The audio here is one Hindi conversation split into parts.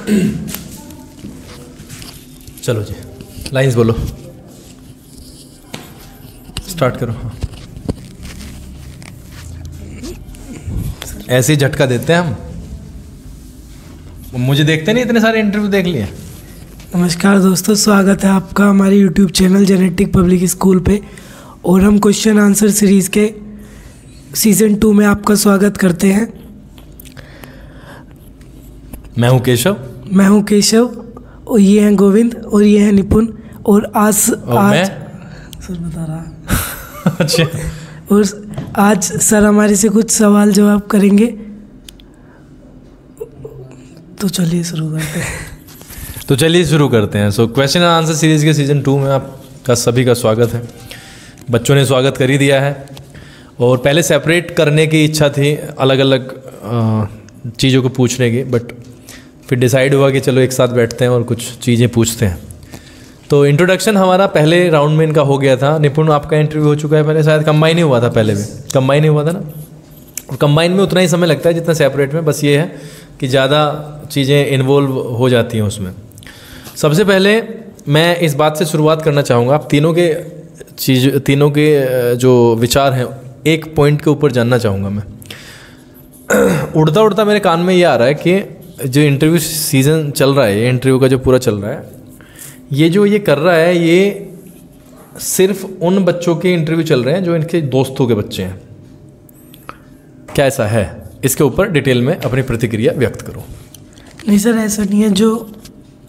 चलो जी, लाइंस बोलो, स्टार्ट करो। हाँ, ऐसे ही झटका देते हैं हम, मुझे देखते नहीं, इतने सारे इंटरव्यू देख लिए। नमस्कार दोस्तों, स्वागत है आपका हमारे YouTube channel genetic public school पे। और हम क्वेश्चन आंसर सीरीज़ के सीज़न 2 में आपका स्वागत करते हैं। मैं हूँ केशव और ये हैं गोविंद और ये हैं निपुण। और आज सर बता रहा अच्छा। और आज सर हमारे से कुछ सवाल जवाब करेंगे, तो चलिए शुरू करते हैं। So question and answer series के सीज़न 2 में आपका सभी का स्वागत है। बच्चों ने स्वागत कर ही दिया है, और पहले सेपरेट करने की इच्छा थी, अलग अलग चीज़ों को पूछने की, बट फिर डिसाइड हुआ कि चलो एक साथ बैठते हैं और कुछ चीज़ें पूछते हैं। तो इंट्रोडक्शन हमारा पहले राउंड में इनका हो गया था। निपुण, आपका इंटरव्यू हो चुका है पहले, शायद कंबाइन ही हुआ था, पहले भी कंबाइन ही हुआ था ना। और कंबाइन में उतना ही समय लगता है जितना सेपरेट में, बस ये है कि ज़्यादा चीज़ें इन्वॉल्व हो जाती हैं उसमें। सबसे पहले मैं इस बात से शुरुआत करना चाहूँगा, आप तीनों के जो विचार हैं एक पॉइंट के ऊपर जानना चाहूँगा मैं। उड़ता उड़ता मेरे कान में ये आ रहा है कि जो इंटरव्यू सीज़न चल रहा है, ये इंटरव्यू का जो पूरा चल रहा है, ये कर रहा है, ये सिर्फ उन बच्चों के इंटरव्यू चल रहे हैं जो इनके दोस्तों के बच्चे हैं। क्या ऐसा है? इसके ऊपर डिटेल में अपनी प्रतिक्रिया व्यक्त करो। नहीं सर, ऐसा नहीं है। जो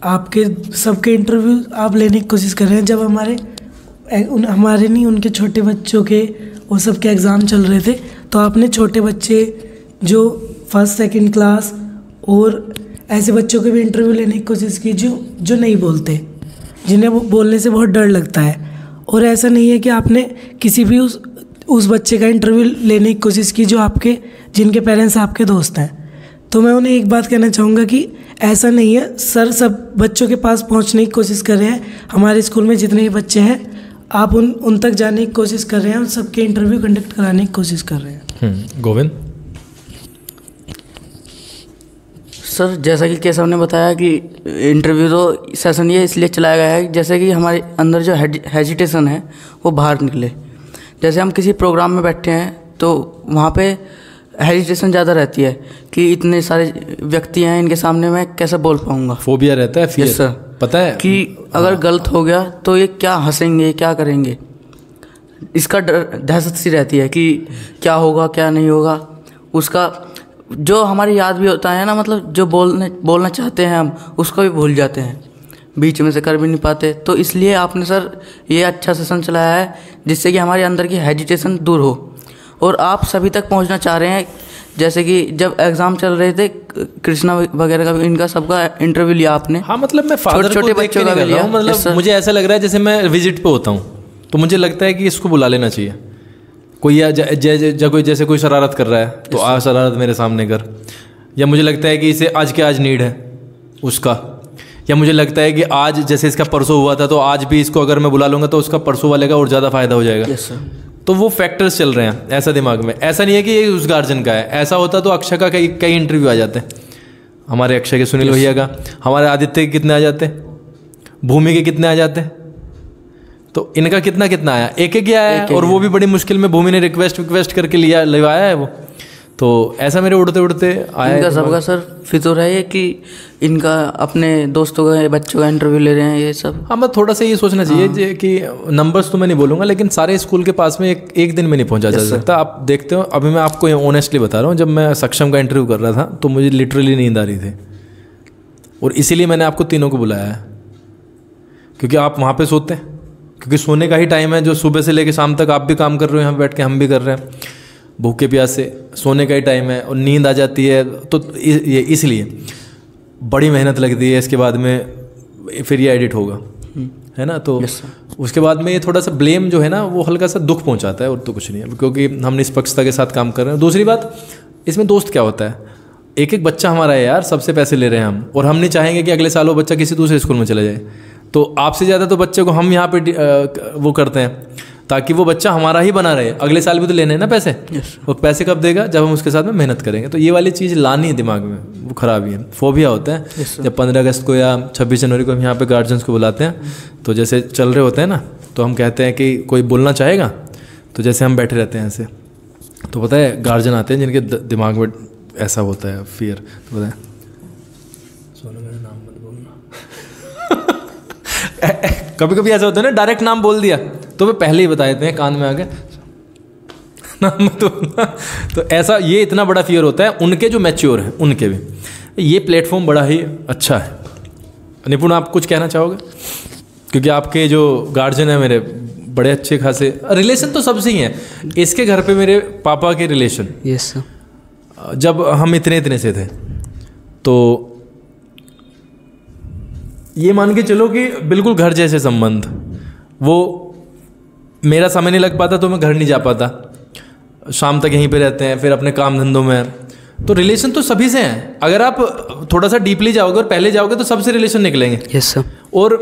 आपके सबके इंटरव्यू आप लेने की कोशिश कर रहे हैं, जब हमारे नहीं, उनके छोटे बच्चों के वो सब के एग्ज़ाम चल रहे थे, तो आपने छोटे बच्चे जो 1st 2nd क्लास और ऐसे बच्चों के भी इंटरव्यू लेने की कोशिश की जो नहीं बोलते, जिन्हें वो बोलने से बहुत डर लगता है। और ऐसा नहीं है कि आपने किसी भी उस बच्चे का इंटरव्यू लेने की कोशिश की जिनके पेरेंट्स आपके दोस्त हैं। तो मैं उन्हें एक बात कहना चाहूँगा कि ऐसा नहीं है। सर सब बच्चों के पास पहुँचने की कोशिश कर रहे हैं। हमारे स्कूल में जितने भी बच्चे हैं, आप उन तक जाने की कोशिश कर रहे हैं और सबके इंटरव्यू कंडक्ट कराने की कोशिश कर रहे हैं। गोविंद सर, जैसा कि केशव ने बताया कि इंटरव्यू तो सेशन ये इसलिए चलाया गया है जैसे कि हमारे अंदर जो हेजिटेशन है वो बाहर निकले। जैसे हम किसी प्रोग्राम में बैठे हैं तो वहाँ पे हेजिटेशन ज़्यादा रहती है कि इतने सारे व्यक्ति हैं, इनके सामने मैं कैसे बोल पाऊँगा। फोबिया रहता है, फियर। यस सर, पता है कि अगर गलत हो गया तो ये क्या हंसेंगे, क्या करेंगे, इसका दहशत सी रहती है कि क्या होगा क्या नहीं होगा। उसका जो हमारी याद भी होता है ना, मतलब जो बोलना चाहते हैं हम उसको भी भूल जाते हैं, बीच में से कर भी नहीं पाते। तो इसलिए आपने सर ये अच्छा सेशन चलाया है जिससे कि हमारे अंदर की हेजिटेशन दूर हो और आप सभी तक पहुंचना चाह रहे हैं। जैसे कि जब एग्ज़ाम चल रहे थे, कृष्णा वगैरह का भी, इनका सबका इंटरव्यू लिया आपने। हाँ, मतलब मैं छोटे बच्चों का भी लिया। मतलब मुझे ऐसा लग रहा है जैसे मैं विजिट पे होता हूँ, तो मुझे लगता है कि इसको बुला लेना चाहिए। कोई जैसे कोई शरारत कर रहा है तो आज शरारत मेरे सामने कर, या मुझे लगता है कि इसे आज के आज नीड है उसका, या मुझे लगता है कि आज जैसे इसका परसों हुआ था तो आज भी इसको अगर मैं बुला लूँगा तो उसका परसों वाले का और ज़्यादा फायदा हो जाएगा। Yes sir. तो वो फैक्टर्स चल रहे हैं ऐसा दिमाग में। ऐसा नहीं है कि ये उस गार्जियन का है। ऐसा होता तो अक्षय का कई इंटरव्यू आ जाते, हमारे अक्षय के, सुनील भैया का, हमारे आदित्य के कितने आ जाते, भूमि के कितने आ जाते, तो इनका कितना आया, एक ही आया, और वो भी बड़ी मुश्किल में भूमि ने रिक्वेस्ट करके लिवाया है वो। तो ऐसा मेरे उड़ते उड़ते आया। इनका सबका सर फितूर है ये कि इनका अपने दोस्तों का, बच्चों का इंटरव्यू ले रहे हैं ये सब। हाँ, मैं थोड़ा सा ये सोचना चाहिए कि नंबर्स तो मैं नहीं बोलूँगा, लेकिन सारे स्कूल के पास में एक दिन में नहीं पहुँचा जा सकता। आप देखते हो, अभी मैं आपको ऑनेस्टली बता रहा हूँ, जब मैं सक्षम का इंटरव्यू कर रहा था तो मुझे लिटरली नींद आ रही थी, और इसीलिए मैंने आपको तीनों को बुलाया है, क्योंकि आप वहाँ पर सोते हैं, क्योंकि सोने का ही टाइम है। जो सुबह से लेकर शाम तक आप भी काम कर रहे हो, यहाँ बैठ के हम भी कर रहे हैं, भूखे प्यास से सोने का ही टाइम है, और नींद आ जाती है। तो ये इसलिए बड़ी मेहनत लगती है। इसके बाद में फिर ये एडिट होगा, है ना। तो उसके बाद में ये थोड़ा सा ब्लेम जो है ना, वो हल्का सा दुख पहुंचाता है, और तो कुछ नहीं है, क्योंकि हम निष्पक्षता के साथ काम कर रहे हैं। दूसरी बात, इसमें दोस्त क्या होता है, एक बच्चा हमारा है यार, सबसे पैसे ले रहे हैं हम, और हम नहीं चाहेंगे कि अगले साल वो बच्चा किसी दूसरे स्कूल में चले जाए। तो आपसे ज़्यादा तो बच्चे को हम यहाँ पे वो करते हैं। ताकि वो बच्चा हमारा ही बना रहे। अगले साल भी तो लेने हैं ना पैसे, और पैसे कब देगा, जब हम उसके साथ में मेहनत करेंगे। तो ये वाली चीज़ लानी है दिमाग में, वो खराबी है, फोबिया होता है। जब 15 अगस्त को या 26 जनवरी को हम यहाँ पे गार्जियंस को बुलाते हैं, तो जैसे चल रहे होते हैं ना, तो हम कहते हैं कि कोई बोलना चाहेगा, तो जैसे हम बैठे रहते हैं ऐसे, तो पता है गार्जियन आते हैं जिनके दिमाग में ऐसा होता है फियर, तो पता है सोनू मेरा नाम मत बोलना। कभी कभी ऐसा होता है ना, डायरेक्ट नाम बोल दिया तो वे पहले ही बता देते हैं कान में आके नाम मत बोलना। तो ऐसा ये इतना बड़ा फियर होता है उनके जो मैच्योर हैं उनके भी। ये प्लेटफॉर्म बड़ा ही अच्छा है। निपुण, आप कुछ कहना चाहोगे? क्योंकि आपके जो गार्जियन है मेरे बड़े अच्छे खासे, रिलेशन तो सबसे ही हैं। इसके घर पे मेरे पापा के रिलेशन, यस सर, जब हम इतने से थे, तो ये मान के चलो कि बिल्कुल घर जैसे संबंध। वो मेरा समय नहीं लग पाता तो मैं घर नहीं जा पाता, शाम तक यहीं पे रहते हैं, फिर अपने काम धंधों में। तो रिलेशन तो सभी से हैं। अगर आप थोड़ा सा डीपली जाओगे और पहले जाओगे तो सबसे रिलेशन निकलेंगे। Yes sir. और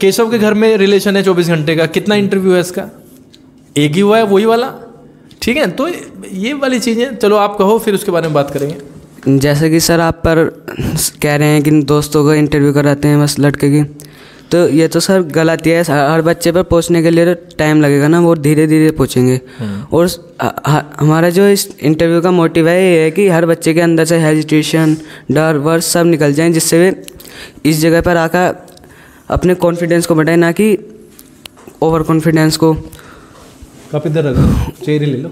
केशव के घर में रिलेशन है 24 घंटे का। कितना इंटरव्यू है इसका? एक ही हुआ है, वही वाला। ठीक है, तो ये वाली चीज़ें, चलो आप कहो, फिर उसके बारे में बात करेंगे। जैसे कि सर आप पर कह रहे हैं कि दोस्तों का इंटरव्यू कराते हैं बस लड़के की, तो ये तो सर गलत ही है। हर बच्चे पर पहुंचने के लिए टाइम लगेगा ना, वो धीरे धीरे पहुंचेंगे। और हमारा जो इस इंटरव्यू का मोटिव है ये है कि हर बच्चे के अंदर से हेजिटेशन, डर, वर्ष सब निकल जाएं, जिससे वे इस जगह पर आकर अपने कॉन्फिडेंस को बढ़ाएं, ना कि ओवर कॉन्फिडेंस को। कप इधर रखो, चेहरे ले लो,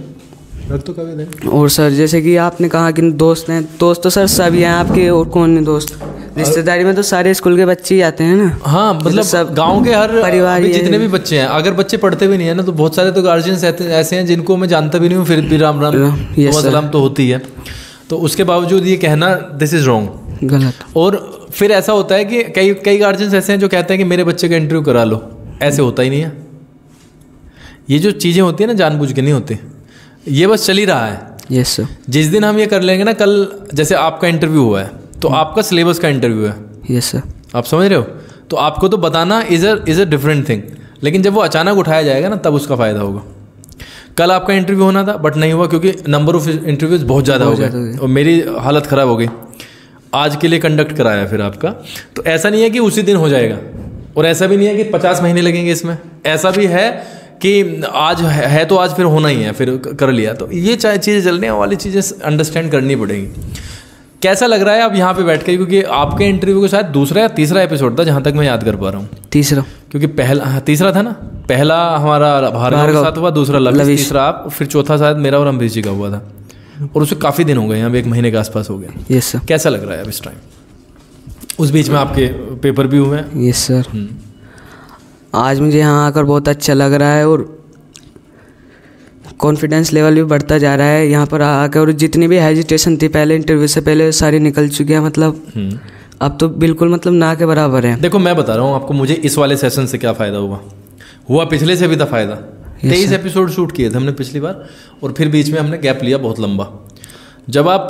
रख तो कभी इधर। और सर जैसे कि आपने कहा कि दोस्त हैं, दोस्त तो सर सभी हैं आपके, और कौन नहीं दोस्त? रिश्तेदारी में तो सारे स्कूल के बच्चे ही आते हैं ना। हाँ, मतलब सब गांव के हर परिवार जितने भी बच्चे हैं, अगर बच्चे पढ़ते भी नहीं है ना, तो बहुत सारे तो गार्जियंस ऐसे हैं जिनको मैं जानता भी नहीं हूँ, फिर भी राम राम सलाम तो होती है। तो उसके बावजूद ये कहना दिस इज़ रॉन्ग, गलत। और फिर ऐसा होता है कि कई गार्जियंस ऐसे हैं जो कहते हैं कि मेरे बच्चे का इंटरव्यू करा लो। ऐसे होता ही नहीं है। ये जो चीज़ें होती है ना, जानबूझ के नहीं होती, ये बस चल ही रहा है। Yes sir. जिस दिन हम ये कर लेंगे ना, कल जैसे आपका इंटरव्यू हुआ है तो आपका सिलेबस का इंटरव्यू है। Yes sir. आप समझ रहे हो? तो आपको तो बताना इज़ अ डिफरेंट थिंग, लेकिन जब वो अचानक उठाया जाएगा ना, तब उसका फ़ायदा होगा। कल आपका इंटरव्यू होना था बट नहीं हुआ, क्योंकि नंबर ऑफ इंटरव्यूज बहुत ज़्यादा हो गए और मेरी हालत ख़राब हो गई। आज के लिए कंडक्ट कराया फिर आपका। तो ऐसा नहीं है कि उसी दिन हो जाएगा, और ऐसा भी नहीं है कि 50 महीने लगेंगे इसमें। ऐसा भी है कि आज है तो आज फिर होना ही है, फिर कर लिया। तो ये चीज़ें चलने वाली चीज़ें अंडरस्टैंड करनी पड़ेगी। कैसा लग रहा है अब यहाँ पे बैठ के? क्योंकि आपके इंटरव्यू का शायद दूसरा या तीसरा एपिसोड था, जहाँ तक मैं याद कर पा रहा हूँ। तीसरा, क्योंकि पहला तीसरा था ना। पहला हमारा भार्गव के साथ हुआ, दूसरा लविश, तीसरा आप, फिर चौथा शायद मेरा और अमरीश जी का हुआ था। और उससे काफ़ी दिन हो गए, अब 1 महीने के आसपास हो गया। Yes sir. कैसा लग रहा है अब इस टाइम? उस बीच में आपके पेपर भी हुए हैं। Yes sir. आज मुझे यहाँ आकर बहुत अच्छा लग रहा है, और कॉन्फिडेंस लेवल भी बढ़ता जा रहा है यहाँ पर आकर। और जितनी भी हेजिटेशन थी पहले इंटरव्यू से पहले, सारी निकल चुकी है। मतलब अब तो बिल्कुल मतलब ना के बराबर है। देखो, मैं बता रहा हूँ आपको, मुझे इस वाले सेशन से क्या फ़ायदा हुआ पिछले से भी था फ़ायदा। 23 एपिसोड शूट किए थे हमने पिछली बार, और फिर बीच में हमने गैप लिया बहुत लंबा। जब आप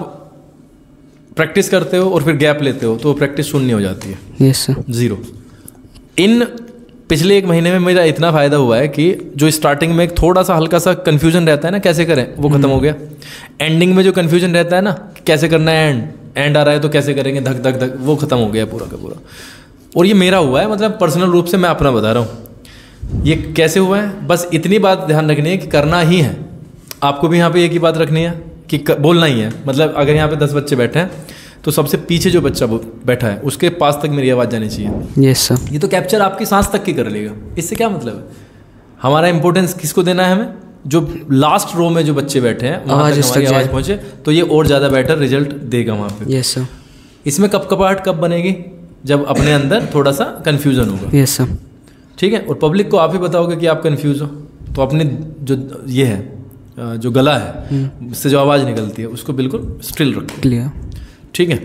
प्रैक्टिस करते हो और फिर गैप लेते हो तो प्रैक्टिस शून्य हो जाती है। Yes sir. 0। इन पिछले 1 महीने में मेरा इतना फ़ायदा हुआ है कि जो स्टार्टिंग में एक थोड़ा सा हल्का सा कन्फ्यूजन रहता है ना, कैसे करें, वो ख़त्म हो गया। एंडिंग में जो कन्फ्यूजन रहता है ना, कैसे करना है, एंड आ रहा है तो कैसे करेंगे, धक धक धक, वो ख़त्म हो गया पूरा का पूरा। और ये मेरा हुआ है, मतलब पर्सनल रूप से मैं अपना बता रहा हूँ। ये कैसे हुआ है, बस इतनी बात ध्यान रखनी है कि करना ही है। आपको भी यहाँ पे एक ही बात रखनी है कि बोलना ही है। मतलब अगर यहाँ पे 10 बच्चे बैठे हैं तो सबसे पीछे जो बच्चा बैठा है उसके पास तक मेरी आवाज़ जानी चाहिए। Yes sir. ये तो कैप्चर आपकी सांस तक की कर लेगा। इससे क्या मतलब है? हमारा इंपॉर्टेंस किसको देना है हमें? जो लास्ट रो में जो बच्चे बैठे हैं वहाँ तक हमारी आवाज़ पहुँचे, तो ये और ज़्यादा बेटर रिजल्ट देगा वहाँ पे। Yes sir. इसमें कपकपाहट कब बनेगी? जब अपने अंदर थोड़ा सा कन्फ्यूज़न होगा। Yes sir. ठीक है, और पब्लिक को आप ही बताओगे कि आप कन्फ्यूज़ हो, तो अपने जो ये है, जो गला है, इससे जो आवाज़ निकलती है, उसको बिल्कुल स्टिल रखो। क्लियर। ठीक है।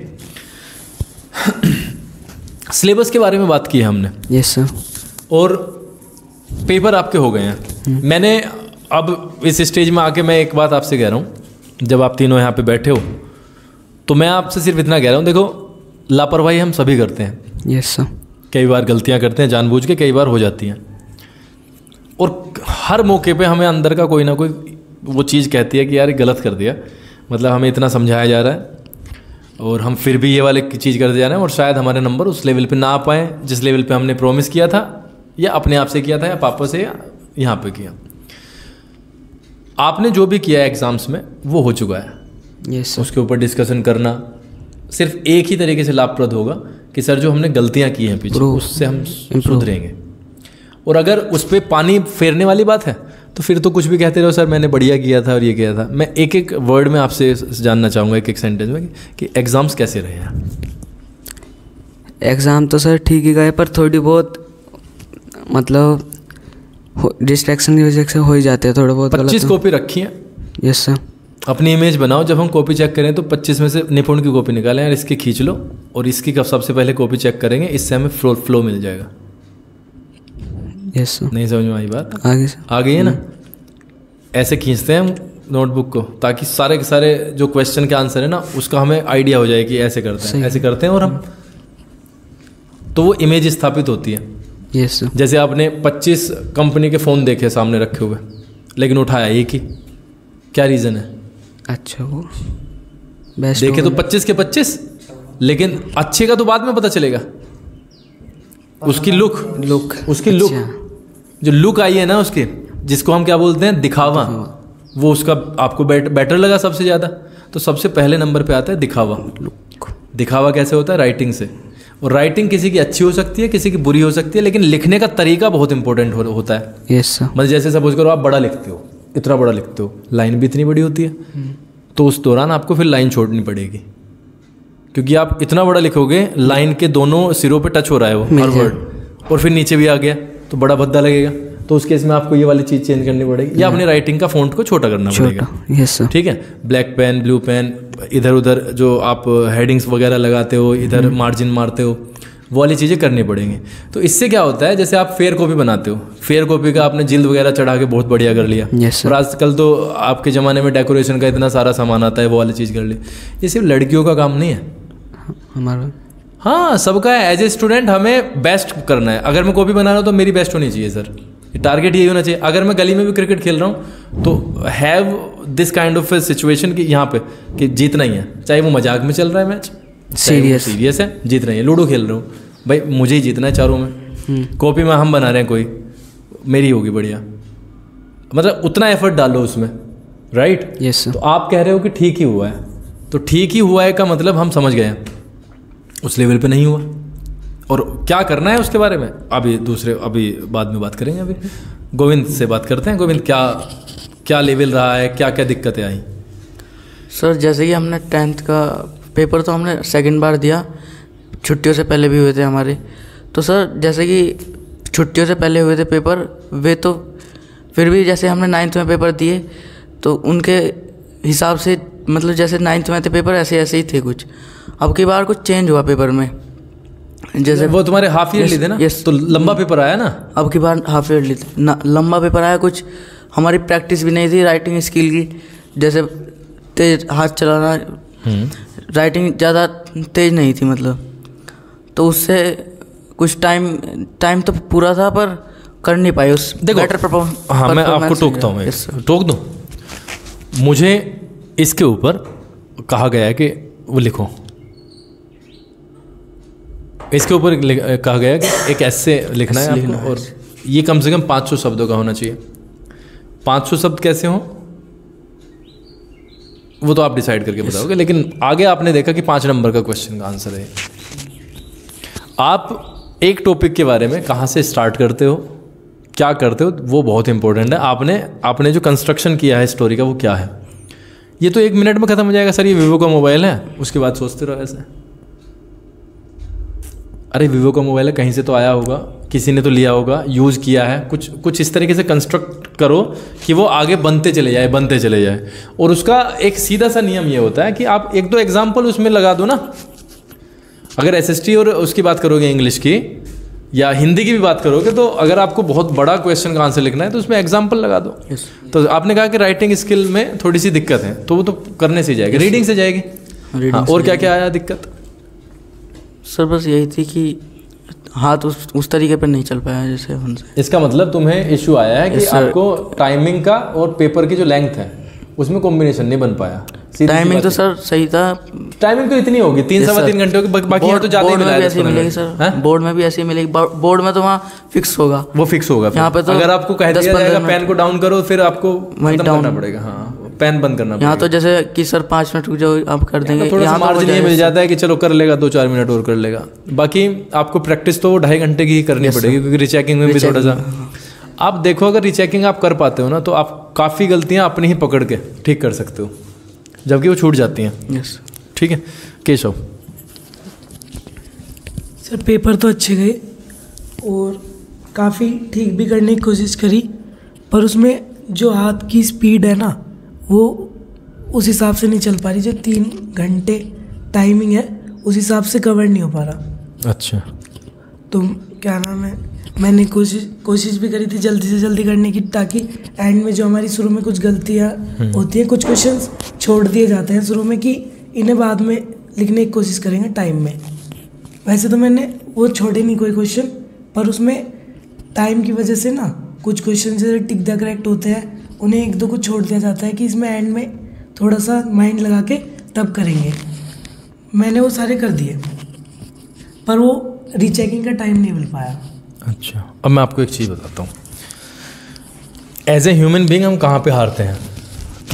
सिलेबस के बारे में बात की है हमने। Yes sir. और पेपर आपके हो गए हैं। मैंने अब इस स्टेज में आके मैं एक बात आपसे कह रहा हूँ, जब आप तीनों यहाँ पे बैठे हो, तो मैं आपसे सिर्फ इतना कह रहा हूँ, देखो लापरवाही हम सभी करते हैं। Yes sir. कई बार गलतियाँ करते हैं जानबूझ के, कई बार हो जाती हैं। और हर मौके पे हमें अंदर का कोई ना कोई वो चीज़ कहती है कि यार ये गलत कर दिया, मतलब हमें इतना समझाया जा रहा है और हम फिर भी ये वाले चीज़ करते जा रहे हैं और शायद हमारे नंबर उस लेवल पे ना आ पाए जिस लेवल पे हमने प्रॉमिस किया था, या अपने आप से किया था, या पापा से, या यहाँ पे किया। आपने जो भी किया है एग्ज़ाम्स में वो हो चुका है। यस। उसके ऊपर डिस्कशन करना सिर्फ एक ही तरीके से लाभप्रद होगा कि सर जो हमने गलतियाँ की हैं पीछे उससे हम सुधरेंगे। और अगर उस पर पानी फेरने वाली बात है तो फिर तो कुछ भी कहते रहो, सर मैंने बढ़िया किया था और ये किया था। मैं एक एक वर्ड में आपसे जानना चाहूँगा, एक एक सेंटेंस में, कि एग्ज़ाम्स कैसे रहे हैं। एग्ज़ाम तो सर ठीक ही गए, पर थोड़ी बहुत मतलब डिस्ट्रैक्शन की वजह से हो ही जाते हैं थोड़ा बहुत। 25 कॉपी रखी है। Yes sir. अपनी इमेज बनाओ, जब हम कॉपी चेक करें तो 25 में से निपुण की कॉपी निकालें और इसकी खींच लो और इसकी सबसे पहले कॉपी चेक करेंगे, इससे हमें फ्लो मिल जाएगा। Yes sir. नहीं समझ में आई बात? आगे सर। आ गई है ना? ऐसे खींचते हैं हम नोटबुक को ताकि सारे के सारे जो क्वेश्चन के आंसर है ना उसका हमें आइडिया हो जाए कि ऐसे करते हैं, ऐसे करते हैं, और हम तो वो इमेज स्थापित होती है। Yes sir. जैसे आपने 25 कंपनी के फ़ोन देखे सामने रखे हुए, लेकिन उठाया एक ही, क्या रीज़न है? अच्छा, वो बेस्ट देखे तो 25 के 25, लेकिन अच्छे का तो बाद में पता चलेगा। उसकी लुक उसकी लुक, जो लुक आई है ना उसकी, जिसको हम क्या बोलते हैं, दिखावा, वो उसका आपको बेटर लगा सबसे ज़्यादा। तो सबसे पहले नंबर पे आता है दिखावा। दिखावा कैसे होता है? राइटिंग से। और राइटिंग किसी की अच्छी हो सकती है, किसी की बुरी हो सकती है, लेकिन लिखने का तरीका बहुत इंपॉर्टेंट होता है। Yes sir. मतलब जैसे सपोज करो आप बड़ा लिखते हो, इतना बड़ा लिखते हो, लाइन भी इतनी बड़ी होती है, तो उस दौरान आपको फिर लाइन छोड़नी पड़ेगी, क्योंकि आप इतना बड़ा लिखोगे लाइन के दोनों सिरों पे टच हो रहा है वो हर वर्ड, और फिर नीचे भी आ गया तो बड़ा भद्दा लगेगा। तो उस केस में आपको ये वाली चीज़ चेंज करनी पड़ेगी, या अपनी राइटिंग का फ़ॉन्ट को छोटा करना पड़ेगा। Yes sir. ठीक है। ब्लैक पेन, ब्लू पेन, इधर उधर जो आप हेडिंग्स वगैरह लगाते हो, इधर मार्जिन मारते हो, वो वाली चीज़ें करनी पड़ेंगी। तो इससे क्या होता है, जैसे आप फेयर कॉपी बनाते हो, फेयर कॉपी का आपने जिल्द वगैरह चढ़ा के बहुत बढ़िया कर लिया। और आजकल तो आपके ज़माने में डेकोरेशन का इतना सारा सामान आता है, वो वाली चीज़ कर ली। ये सिर्फ लड़कियों का काम नहीं है, हमारा, हाँ सबका है। एज ए स्टूडेंट हमें बेस्ट करना है। अगर मैं कॉपी बना रहा हूँ तो मेरी बेस्ट होनी चाहिए सर, टारगेट यही होना चाहिए। अगर मैं गली में भी क्रिकेट खेल रहा हूँ तो have this kind of situation कि यहाँ पे कि जीतना ही है, चाहे वो मजाक में चल रहा है मैच, सीरियस है, जीतना ही है। लूडो खेल रहा हूँ भाई, मुझे ही जीतना है चारों में। कॉपी में हम बना रहे हैं कोई, मेरी होगी बढ़िया, मतलब उतना एफर्ट डालो उसमें, राइट? यस। तो आप कह रहे हो कि ठीक ही हुआ है, तो ठीक ही हुआ है का मतलब हम समझ गए हैं उस लेवल पे नहीं हुआ। और क्या करना है उसके बारे में अभी बाद में बात करेंगे। अभी गोविंद से बात करते हैं। गोविंद, क्या लेवल रहा है, क्या क्या दिक्कतें आई? सर जैसे कि हमने 10th का पेपर तो हमने सेकंड बार दिया, छुट्टियों से पहले भी हुए थे हमारे। तो सर जैसे कि छुट्टियों से पहले हुए थे पेपर, वे तो फिर भी जैसे हमने 9th में पेपर दिए तो उनके हिसाब से, मतलब जैसे 9th में थे पेपर ऐसे ही थे कुछ। अब की बार कुछ चेंज हुआ पेपर में, जैसे वो तुम्हारे हाफ ईयरली थे ना? यस। तो लंबा पेपर आया ना? अब की बार हाफ ईयरली ना, लंबा पेपर आया। कुछ हमारी प्रैक्टिस भी नहीं थी राइटिंग स्किल की, जैसे तेज हाथ चलाना, राइटिंग ज़्यादा तेज नहीं थी मतलब। तो उससे कुछ टाइम तो पूरा था पर कर नहीं पाए उस बेटर परफॉर्मेंस। हाँ, मैं आपको टोकता हूँ, टोक दूँ। मुझे इसके ऊपर कहा गया है कि वो लिखो, इसके ऊपर कहा गया है कि एक ऐसे लिखना है आपको, और ये कम से कम 500 शब्दों का होना चाहिए। 500 शब्द कैसे हों वो तो आप डिसाइड करके बताओगे, लेकिन आगे आपने देखा कि 5 नंबर का क्वेश्चन का आंसर है। आप एक टॉपिक के बारे में कहाँ से स्टार्ट करते हो, क्या करते हो, वो बहुत इंपॉर्टेंट है। आपने जो कंस्ट्रक्शन किया है स्टोरी का वो क्या है। ये तो 1 मिनट में ख़त्म हो जाएगा, सर ये वीवो का मोबाइल है, उसके बाद सोचते रहो ऐसे, अरे वीवो का मोबाइल है, कहीं से तो आया होगा, किसी ने तो लिया होगा, यूज़ किया है, कुछ इस तरीके से कंस्ट्रक्ट करो कि वो आगे बनते चले जाए। और उसका एक सीधा सा नियम ये होता है कि आप 1-2 एग्जाम्पल उसमें लगा दो ना। अगर एसएसटी और उसकी बात करोगे इंग्लिश की या हिंदी की भी बात करोगे, तो अगर आपको बहुत बड़ा क्वेश्चन का आंसर लिखना है तो उसमें एग्जाम्पल लगा दो। तो आपने कहा कि राइटिंग स्किल में थोड़ी सी दिक्कत है, तो वो तो करने से जाएगी, रीडिंग से जाएगी। हाँ, और क्या क्या आया दिक्कत? सर बस यही थी कि हाथ उस तरीके पर नहीं चल पाया जैसे उनसे। इसका मतलब तुम्हें इश्यू आया है कि आपको टाइमिंग का और पेपर की जो लेंथ है उसमें कॉम्बिनेशन नहीं बन पाया। टाइमिंग तो सर सही था, टाइमिंग तो इतनी होगी 3 सवा 3 घंटे की, बाकी तो ज़्यादा ही मिला है। ऐसी मिलेगी सर, बोर्ड में भी ऐसी मिलेगी, बोर्ड में तो वहाँ फिक्स होगा, वो फिक्स होगा। यहाँ पे तो अगर आपको कह दिया जाएगा पेन को डाउन करो, फिर आपको खत्म करना पड़ेगा। हाँ, पेन बंद करना पड़ेगा। यहाँ तो जैसे कि सर 5 मिनट रुक जाओ, आप कर देंगे, थोड़ा सा मार्जिन ये मिल जाता है कि चलो कर लेगा, 2-4 मिनट और कर लेगा। बाकी आपको प्रैक्टिस तो 2.5 घंटे की ही करनी पड़ेगी, क्योंकि रिचेकिंग में भी थोड़ा सा आप देखो, अगर रिचेकिंग आप कर पाते हो ना तो आप काफ़ी गलतियाँ अपनी ही पकड़ के ठीक कर सकते हो, जबकि वो छूट जाती हैं। यस, ठीक है। केशव सर, पेपर तो अच्छे गए और काफ़ी ठीक भी करने की कोशिश करी, पर उसमें जो हाथ की स्पीड है ना वो उस हिसाब से नहीं चल पा रही, जो 3 घंटे टाइमिंग है उस हिसाब से कवर नहीं हो पा रहा। अच्छा, तो क्या नाम है, मैंने कोशिश भी करी थी जल्दी से जल्दी करने की, ताकि एंड में जो हमारी शुरू में कुछ गलतियाँ होती हैं, कुछ क्वेश्चंस छोड़ दिए जाते हैं शुरू में कि इन्हें बाद में लिखने की कोशिश करेंगे टाइम में। वैसे तो मैंने वो छोड़े नहीं कोई क्वेश्चन, पर उसमें टाइम की वजह से ना कुछ क्वेश्चन जैसे टिक द करेक्ट होते हैं, उन्हें 1-2 को छोड़ दिया जाता है कि इसमें एंड में थोड़ा सा माइंड लगा के तब करेंगे। मैंने वो सारे कर दिए, पर वो रीचेकिंग का टाइम नहीं मिल पाया। अच्छा, अब मैं आपको एक चीज़ बताता हूँ। एज ए ह्यूमन बीइंग हम कहाँ पे हारते हैं,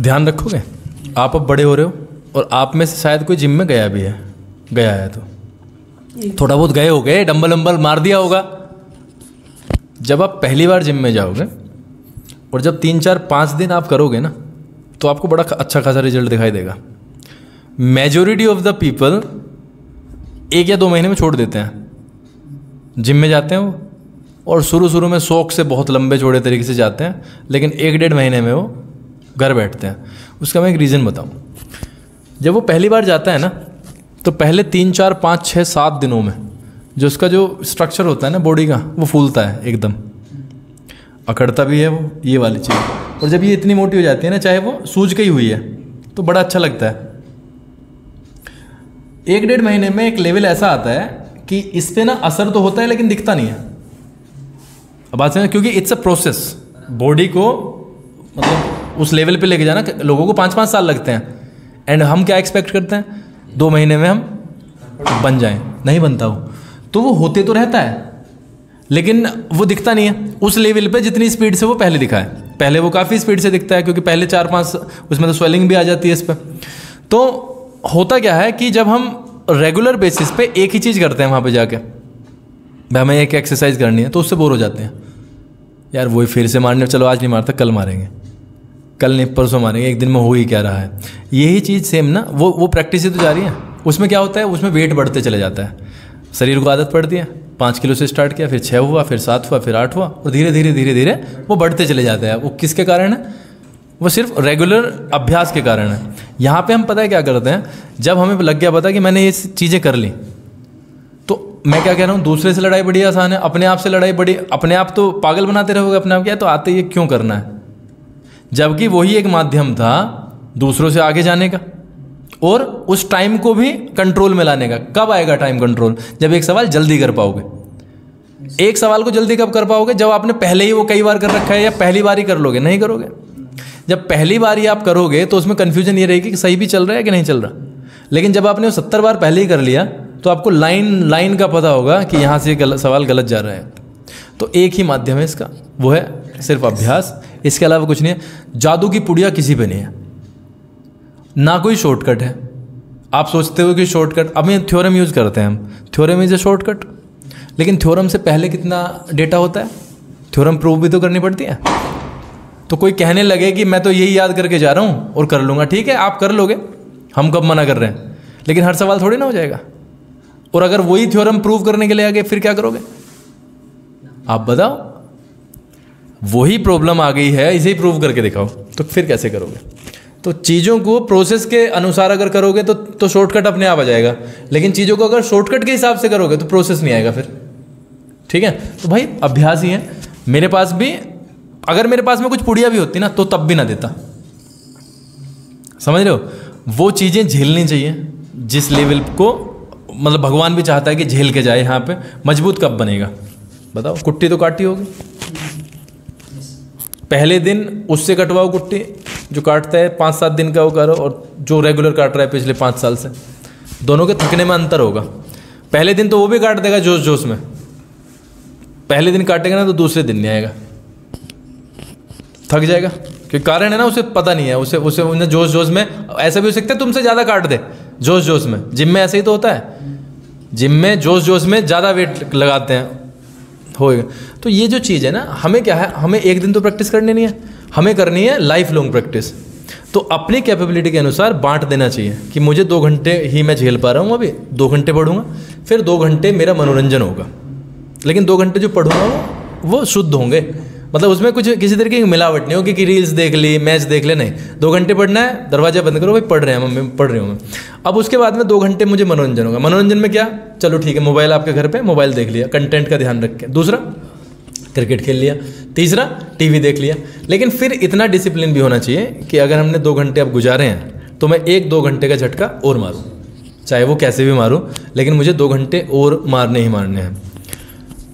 ध्यान रखोगे? आप अब बड़े हो रहे हो और आप में से शायद कोई जिम में गया भी है, गया है तो थोड़ा बहुत गए हो गए, डंबल वंबल मार दिया होगा। जब आप पहली बार जिम में जाओगे और जब 3-4-5 दिन आप करोगे ना, तो आपको बड़ा अच्छा खासा रिजल्ट दिखाई देगा। मेजोरिटी ऑफ द पीपल 1 या 2 महीने में छोड़ देते हैं, जिम में जाते हैं वो और शुरू में शौक से बहुत लंबे चौड़े तरीके से जाते हैं, लेकिन 1-1.5 महीने में वो घर बैठते हैं। उसका मैं एक रीज़न बताऊं। जब वो पहली बार जाता है ना, तो पहले 3-4-5-6-7 दिनों में जो उसका जो स्ट्रक्चर होता है ना बॉडी का, वो फूलता है एकदम, अकड़ता भी है वो, ये वाली चीज़। और जब ये इतनी मोटी हो जाती है ना, चाहे वो सूज के ही हुई है, तो बड़ा अच्छा लगता है। 1-1.5 महीने में एक लेवल ऐसा आता है कि इस पे ना असर तो होता है लेकिन दिखता नहीं है। अब बात समझ, क्योंकि इट्स अ प्रोसेस। बॉडी को मतलब उस लेवल पे लेके जाना लोगों को 5-5 साल लगते हैं, एंड हम क्या एक्सपेक्ट करते हैं 2 महीने में हम बन जाएं। नहीं बनता वो, तो वो होते तो रहता है लेकिन वो दिखता नहीं है उस लेवल पे जितनी स्पीड से वो पहले दिखा है। पहले वो काफ़ी स्पीड से दिखता है, क्योंकि पहले 4-5 उसमें तो स्वेलिंग भी आ जाती है इस पर। तो होता क्या है कि जब हम रेगुलर बेसिस पे एक ही चीज़ करते हैं वहाँ पे जाके, भाई हमें एक एक्सरसाइज करनी है, तो उससे बोर हो जाते हैं। यार वही फिर से मारने, चलो आज नहीं मारता, कल मारेंगे, कल नहीं परसों मारेंगे, एक दिन में हो ही क्या रहा है। यही चीज़ सेम ना, वो प्रैक्टिस ही तो जा रही है। उसमें क्या होता है, उसमें वेट बढ़ते चले जाता है, शरीर को आदत पड़ती है। 5 किलो से स्टार्ट किया, फिर 6 हुआ, फिर 7 हुआ, फिर 8 हुआ, और धीरे धीरे वो बढ़ते चले जाते हैं। वो किसके कारण है? वो सिर्फ रेगुलर अभ्यास के कारण है। यहाँ पे हम पता है क्या करते हैं, जब हमें लग गया पता कि मैंने ये चीज़ें कर ली, तो मैं क्या कह रहा हूँ, दूसरे से लड़ाई बड़ी आसान है, अपने आप से लड़ाई बड़ी, अपने आप तो पागल बनाते रहोगे अपने आप, क्या तो आते ये क्यों करना है। जबकि वही एक माध्यम था दूसरों से आगे जाने का और उस टाइम को भी कंट्रोल में लाने का। कब आएगा टाइम कंट्रोल? जब एक सवाल जल्दी कर पाओगे। एक सवाल को जल्दी कब कर पाओगे? जब आपने पहले ही वो कई बार कर रखा है, या पहली बार ही कर लोगे। नहीं करोगे। जब पहली बार ही आप करोगे तो उसमें कन्फ्यूजन ये रहेगी कि सही भी चल रहा है कि नहीं चल रहा। लेकिन जब आपने वो 70 बार पहले ही कर लिया, तो आपको लाइन का पता होगा कि यहाँ से सवाल गलत जा रहा है। तो एक ही माध्यम है इसका, वो है सिर्फ अभ्यास। इसके अलावा कुछ नहीं है। जादू की पुड़िया किसी पे नहीं है, ना कोई शॉर्टकट है। आप सोचते हो कि शॉर्टकट, अब ये थ्योरम यूज़ करते हैं हम, थ्योरम इज ए शॉर्टकट, लेकिन थ्योरम से पहले कितना डेटा होता है, थ्योरम प्रूव भी तो करनी पड़ती है। तो कोई कहने लगे कि मैं तो यही याद करके जा रहा हूँ और कर लूँगा, ठीक है आप कर लोगे, हम कब मना कर रहे हैं, लेकिन हर सवाल थोड़ी ना हो जाएगा। और अगर वही थ्योरम प्रूव करने के लिए आगे, फिर क्या करोगे आप बताओ? वही प्रॉब्लम आ गई है, इसे ही प्रूव करके दिखाओ, तो फिर कैसे करोगे? तो चीज़ों को प्रोसेस के अनुसार अगर करोगे तो शॉर्टकट अपने आप आ जाएगा, लेकिन चीज़ों को अगर शॉर्टकट के हिसाब से करोगे तो प्रोसेस नहीं आएगा फिर। ठीक है, तो भाई अभ्यास ही है। मेरे पास भी, अगर मेरे पास में कुछ पुड़िया भी होती ना, तो तब भी ना देता। समझ रहे हो? वो चीज़ें झेलनी चाहिए जिस लेवल को मतलब भगवान भी चाहता है कि झेल के जाए यहाँ पे, मजबूत कब बनेगा बताओ? कुट्टी तो काटी होगी, पहले दिन उससे कटवाओ कुट्टी जो काटता है 5-7 दिन का वो करो, और जो रेगुलर काट रहा है पिछले 5 साल से, दोनों के थकने में अंतर होगा। पहले दिन तो वो भी काट देगा जोश जोश में, पहले दिन काटेगा ना तो दूसरे दिन नहीं आएगा, थक जाएगा। क्योंकि कारण है ना, उसे पता नहीं है, उसे उसे उन्हें जोश जोश में, ऐसा भी हो सकता है तुमसे ज़्यादा काट दे जोश जोश में। जिम में ऐसे ही तो होता है, जिम में जोश जोश में ज़्यादा वेट लगाते हैं, होएगा। तो ये जो चीज़ है ना, हमें क्या है, हमें एक दिन तो प्रैक्टिस करनी नहीं है, हमें करनी है लाइफ लॉन्ग प्रैक्टिस। तो अपनी कैपेबिलिटी के अनुसार बांट देना चाहिए कि मुझे 2 घंटे ही मैं झेल पा रहा हूँ, अभी 2 घंटे पढ़ूंगा, फिर 2 घंटे मेरा मनोरंजन होगा, लेकिन 2 घंटे जो पढ़ूंगा वो शुद्ध होंगे, मतलब उसमें कुछ किसी तरीके की मिलावट नहीं होगी कि रील्स देख ली, मैच देख ले, नहीं। 2 घंटे पढ़ना है, दरवाजा बंद करो, भाई पढ़ रहे हैं मम्मी, पढ़ रही हूँ मैं। अब उसके बाद में 2 घंटे मुझे मनोरंजन होगा। मनोरंजन में क्या, चलो ठीक है, मोबाइल आपके घर पे, मोबाइल देख लिया, कंटेंट का ध्यान रख के। दूसरा, क्रिकेट खेल लिया। तीसरा, टीवी देख लिया। लेकिन फिर इतना डिसिप्लिन भी होना चाहिए कि अगर हमने 2 घंटे अब गुजारे हैं तो मैं 1-2 घंटे का झटका और मारूँ, चाहे वो कैसे भी मारूँ, लेकिन मुझे 2 घंटे और मारने ही मारने हैं।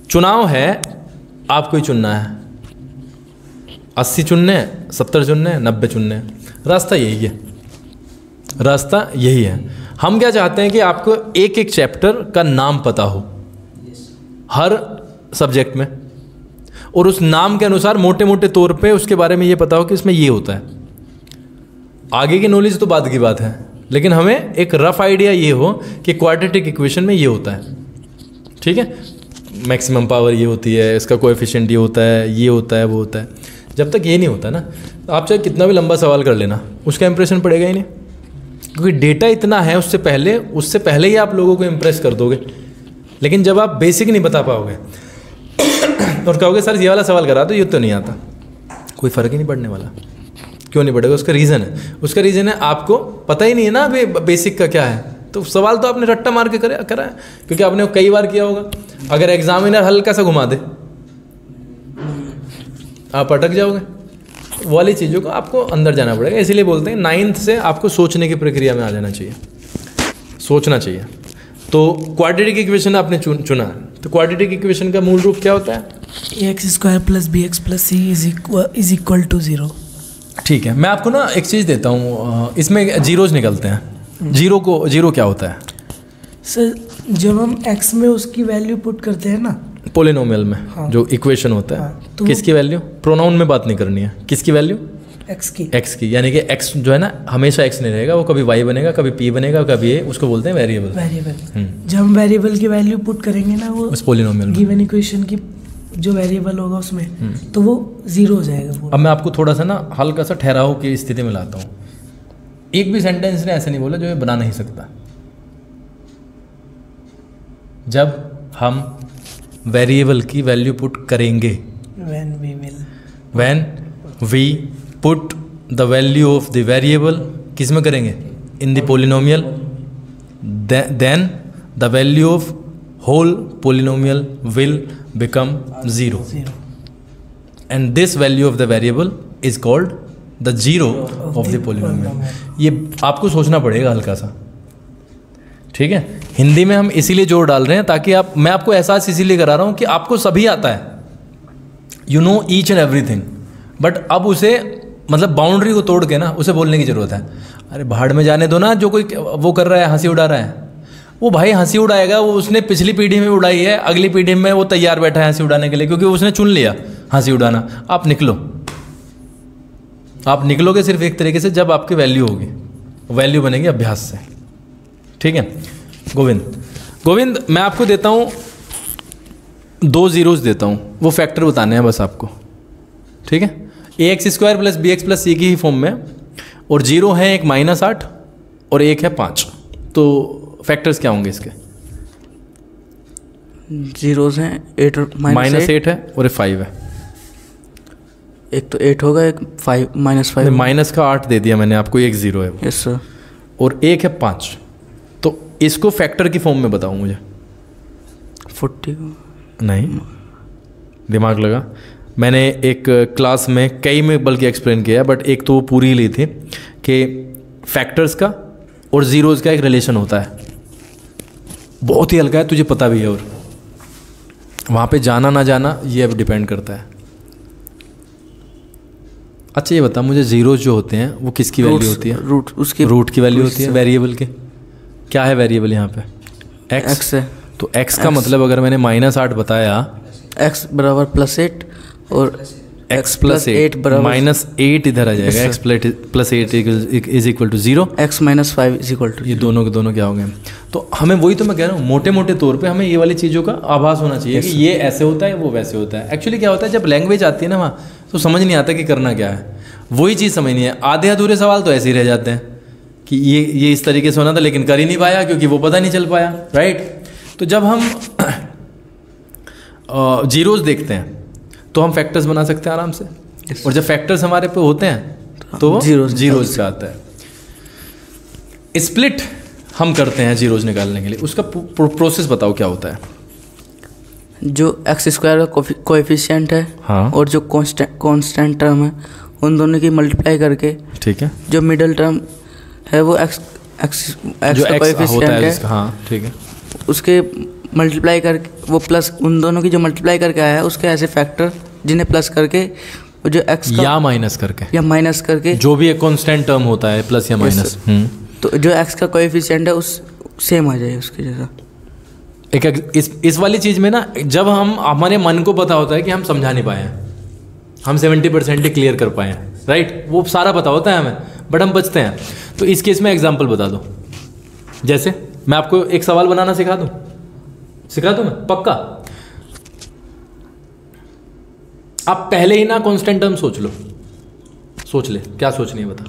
चुनाव है, आपको ही चुनना है, 80 चुनने हैं, 70 चुनने हैं, 90 चुनने हैं। रास्ता यही है, रास्ता यही है। हम क्या चाहते हैं कि आपको एक एक चैप्टर का नाम पता हो हर सब्जेक्ट में, और उस नाम के अनुसार मोटे मोटे तौर पे उसके बारे में ये पता हो कि इसमें ये होता है। आगे की नॉलेज तो बाद की बात है, लेकिन हमें एक रफ आइडिया ये हो कि क्वाड्रेटिक इक्वेशन में ये होता है, ठीक है, मैक्सिमम पावर ये होती है, इसका कोएफिशिएंट ये होता है, ये होता है, वो होता है। जब तक ये नहीं होता ना, तो आप चाहे कितना भी लंबा सवाल कर लेना, उसका इंप्रेशन पड़ेगा ही नहीं, क्योंकि डेटा इतना है उससे पहले ही आप लोगों को इम्प्रेस कर दोगे। लेकिन जब आप बेसिक नहीं बता पाओगे और कहोगे सर ये वाला सवाल करा तो ये तो नहीं आता, कोई फ़र्क ही नहीं पड़ने वाला। क्यों नहीं पड़ेगा? उसका रीज़न है, उसका रीज़न है आपको पता ही नहीं है ना अभी बेसिक का क्या है। तो सवाल तो आपने रट्टा मार के करा है, क्योंकि आपने कई बार किया होगा। अगर एग्जामिनर हल्का सा घुमा दे, आप अटक जाओगे। वो वाली चीज़ों को आपको अंदर जाना पड़ेगा। इसीलिए बोलते हैं 9th से आपको सोचने की प्रक्रिया में आ जाना चाहिए, सोचना चाहिए। तो क्वाड्रेटिक इक्वेशन आपने चुना, तो क्वाड्रेटिक इक्वेशन का मूल रूप क्या होता है? ax² + bx + c = 0। ठीक है, मैं आपको ना एक चीज़ देता हूँ, इसमें जीरोज निकलते हैं। जीरो क्या होता है सर? जब हम x में उसकी वैल्यू पुट करते हैं ना, पोलिनोमियल में, हाँ, जो इक्वेशन होता है, हाँ, तो किसकी वैल्यू? प्रोनाउन में बात नहीं करनी है, किसकी वैल्यू? x की। x की, यानी कि x जो है ना हमेशा x नहीं रहेगा, वो कभी y बनेगा, कभी p बनेगा, कभी a, उसको बोलते हैं वेरिएबल। जब हम वेरिएबल की वैल्यू पुट करेंगे ना, वो उस पोलिनोमियल में गिवन इक्वेशन की जो वेरिएबल होगा उसमें, तो वो 0 हो जाएगा पूरा। अब मैं आपको थोड़ा सा ना हल्का सा ठहराव की स्थिति में लाता हूँ। एक भी सेंटेंस ने ऐसे नहीं बोला जो ये बना नहीं सकता। जब हम वेरिएबल की वैल्यू पुट करेंगे, when we put the value of the variable, किस में करेंगे? in the polynomial, then the value of whole polynomial will become 0, and this value of the variable is called the zero of the polynomial। ये आपको सोचना पड़ेगा हल्का सा, ठीक है। हिंदी में हम इसीलिए जोर डाल रहे हैं ताकि मैं आपको एहसास इसीलिए करा रहा हूँ कि आपको सभी आता है, you know each and everything, but अब उसे मतलब बाउंड्री को तोड़ के ना उसे बोलने की ज़रूरत है। अरे भाड़ में जाने दो ना, जो कोई वो कर रहा है, हंसी उड़ा रहा है, वो भाई हंसी उड़ाएगा, वो उसने पिछली पीढ़ी में उड़ाई है, अगली पीढ़ी में वो तैयार बैठा है हंसी उड़ाने के लिए, क्योंकि उसने चुन लिया हंसी उड़ाना। आप निकलोगे सिर्फ एक तरीके से, जब आपकी वैल्यू होगी, वैल्यू बनेगी अभ्यास से, ठीक है। गोविंद मैं आपको देता हूँ 2 जीरोस देता हूँ, वो फैक्टर बताने हैं बस आपको, ठीक है। ax² + bx + c की ही फॉर्म में, और 0 है एक -8 और एक है 5। तो फैक्टर्स क्या होंगे इसके? जीरोस हैं, 8 और -8 है और 5 है। एक तो 8 होगा, एक -5 माइनस का 8 दे दिया मैंने आपको, एक 0 है वो। Yes sir. और एक है 5। तो इसको फैक्टर की फॉर्म में बताओ मुझे। 40 नहीं, दिमाग लगा। मैंने एक क्लास में कई में बल्कि एक्सप्लेन किया, बट एक तो वो पूरी ली थी कि फैक्टर्स का और ज़ीरोज़ का एक रिलेशन होता है। बहुत ही हल्का है, तुझे पता भी है, और वहाँ पे जाना ना जाना ये अब डिपेंड करता है। अच्छा ये बता मुझे, जीरोज जो होते हैं वो किसकी वैल्यू होती है? रूट, उसकी रूट की वैल्यू होती है वेरिएबल के। क्या है वेरिएबल यहाँ पे? एक्स है। तो एक्स का मतलब अगर मैंने -8 बताया, एक्स बराबर +8 और x + 8 बराबर -8 इधर आ जाएगा, x + 8 is equal to 0, x - 5 is equal to, ये दोनों के दोनों क्या हो गए? तो हमें वही तो मैं कह रहा हूँ, मोटे मोटे तौर पे हमें ये वाली चीज़ों का आभास होना चाहिए कि ये ऐसे होता है, वो वैसे होता है। एक्चुअली क्या होता है, जब लैंग्वेज आती है ना वहाँ, तो समझ नहीं आता कि करना क्या है, वही चीज़ समझ नहीं है। आधे अधूरे सवाल तो ऐसे ही रह जाते हैं कि ये इस तरीके से होना था लेकिन कर ही नहीं पाया क्योंकि वो पता नहीं चल पाया, राइट। तो जब हम जीरोज देखते हैं तो हम फैक्टर्स बना सकते हैं आराम से, और जब फैक्टर्स हमारे पे होते हैं तो जीरोज का आता है। स्प्लिट हम करते हैं जीरोज निकालने के लिए, उसका प्रोसेस बताओ क्या होता है? जो x² का कोएफिशिएंट है, हाँ, और जो कांस्टेंट टर्म है, उन दोनों की मल्टीप्लाई करके, ठीक है, जो मिडिल टर्म है वो x का कोएफिशिएंट है, हाँ ठीक है, उसके मल्टीप्लाई करके वो प्लस, उन दोनों की जो मल्टीप्लाई करके आया है उसके ऐसे फैक्टर जिन्हें प्लस करके, जो x का या माइनस करके, या माइनस करके, जो भी एक कांस्टेंट टर्म होता है प्लस या माइनस, तो जो x का कोएफिशिएंट है उस सेम आ जाए उसके जैसा। इस वाली चीज़ में ना, जब हम हमारे मन को पता होता है कि हम समझा नहीं पाए हैं, हम 70% ही क्लियर कर पाए हैं, राइट, वो सारा पता होता है हमें, बट हम बचते हैं। तो इस केस में एग्जांपल बता दो, जैसे मैं आपको एक सवाल बनाना सिखा दूं मैं पक्का। आप पहले ही ना कांस्टेंट टर्म सोच ले, क्या सोचनी है बता?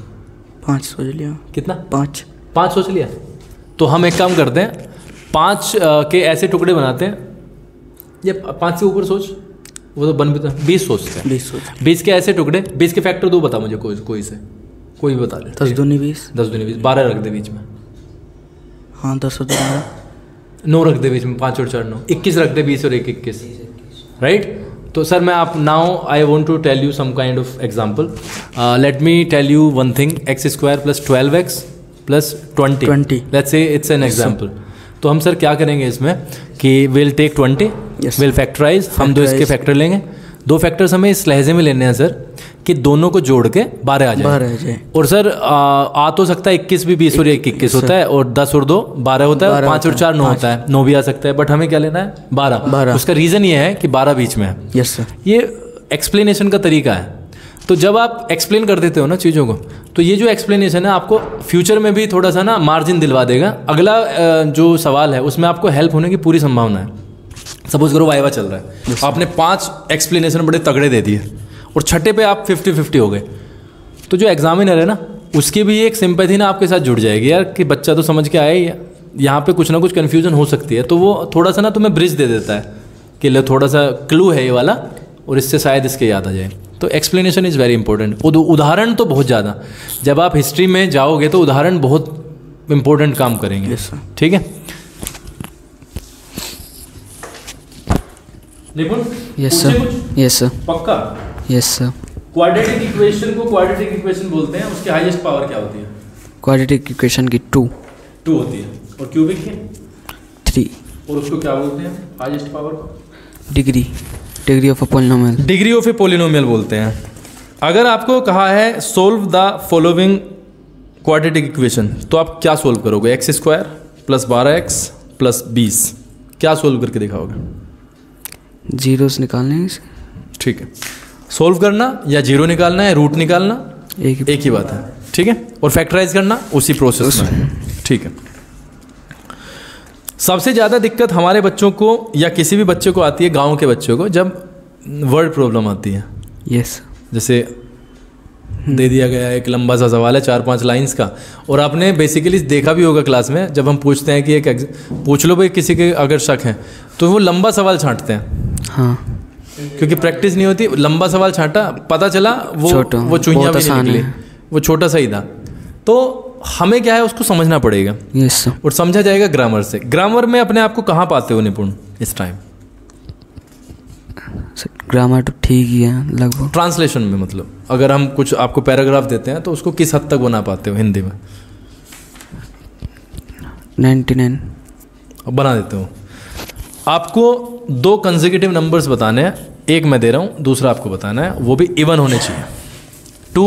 5 सोच लिया। कितना? 5 सोच लिया। तो हम एक काम करते हैं, 5 के ऐसे टुकड़े बनाते हैं, ये 5 से ऊपर सोच, वो तो बन भी, 20 सोचते हैं। 20 के ऐसे टुकड़े, 20 के फैक्टर 2 बता मुझे, कोई भी बता दे। 10 दूनी 20, 10 दूनी 20, 12 रख दे बीच में। हाँ 10 और 12, 9 रख दे बीच में, 5 और 4 9, 21 रख दे, 20 और 1 21, राइट। तो सर मैं आप now I want to tell you some kind of example. Let me tell you one thing, x² + 12x + 20, let's say it's an example. तो हम सर क्या करेंगे इसमें कि विल टेक 20, विल फैक्टराइज, हम 2 इसके फैक्टर लेंगे। 2 फैक्टर्स हमें इस लहजे में लेने हैं सर कि दोनों को जोड़ के 12 आ जाए। और सर आ तो सकता है 21 भी, 20 और 1 21 होता है, और 10 और 2 12 होता है, 5 और 4 9 होता है, 9 भी आ सकता है, बट हमें क्या लेना है? 12। उसका रीज़न ये है कि 12 बीच में है। Yes sir. ये एक्सप्लेनेशन का तरीका है। तो जब आप एक्सप्लेन कर देते हो ना चीज़ों को, तो ये जो एक्सप्लेनेशन है आपको फ्यूचर में भी थोड़ा सा ना मार्जिन दिलवा देगा। अगला जो सवाल है उसमें आपको हेल्प होने की पूरी संभावना है। सपोज करो वाइवा चल रहा है, आपने 5 एक्सप्लेनेशन बड़े तगड़े दे दिए और छठे पे आप 50-50 हो गए, तो जो एग्जामिनर है ना उसकी भी एक सिंपैथी ना आपके साथ जुड़ जाएगी यार कि बच्चा तो समझ के आया ही है, यहाँ पे कुछ ना कुछ कन्फ्यूजन हो सकती है, तो वो थोड़ा सा ना तुम्हें ब्रिज दे देता है कि ले थोड़ा सा क्लू है ये वाला, और इससे शायद इसके याद आ जाए। तो एक्सप्लेनेशन इज़ वेरी इंपॉर्टेंट। उदाहरण तो बहुत ज़्यादा, जब आप हिस्ट्री में जाओगे तो उदाहरण बहुत इंपॉर्टेंट काम करेंगे। ठीक है Nipun? Yes sir. Yes sir. पक्का? Yes sir. क्वाड्रेटिक इक्वेशन को क्वाड्रेटिक इक्वेशन बोलते हैं, उसकी हाईएस्ट पावर क्या होती है? क्वाड्रेटिक इक्वेशन की 2 होती है, और क्यूबिक की 3, और उसको क्या बोलते हैं हाईएस्ट पावर को? Degree of a polynomial. Degree of a polynomial बोलते हैं। अगर आपको कहा है solve the following quadratic equation, तो आप क्या सोल्व करोगे? x² + 12x + 20, क्या सोल्व करके दिखाओगे? जीरोस निकालने। ठीक है, सोल्व करना या जीरो निकालना है, रूट निकालना, एक ही बात है। ठीक है, और फैक्टराइज करना उसी प्रोसेस में। ठीक है, सबसे ज़्यादा दिक्कत हमारे बच्चों को या किसी भी बच्चे को आती है, गांव के बच्चों को, जब वर्ड प्रॉब्लम आती है। यस। जैसे दे दिया गया एक लंबा सा सवाल है 4-5 लाइंस का, और आपने बेसिकली देखा भी होगा क्लास में, जब हम पूछते हैं कि एक पूछ लो भाई किसी के अगर शक है, तो वो लंबा सवाल छांटते हैं। हाँ, क्योंकि प्रैक्टिस नहीं होती। लंबा सवाल छांटा, पता चला वो चुइयां भी नहीं निकली, वो छोटा सा ही था। तो हमें क्या है उसको समझना पड़ेगा। यस। और समझा जाएगा ग्रामर से। ग्रामर में अपने आप को कहाँ पाते हो निपुण इस टाइम? ग्रामर तो ठीक ही है लगभग। ट्रांसलेशन में मतलब अगर हम कुछ आपको पैराग्राफ देते हैं तो उसको किस हद तक बना पाते हो हिंदी में? 99। अब बना देते हूँ। आपको 2 कंसेक्यूटिव नंबर्स बताने हैं, एक मैं दे रहा हूँ, दूसरा आपको बताना है, वो भी इवन होने चाहिए। 2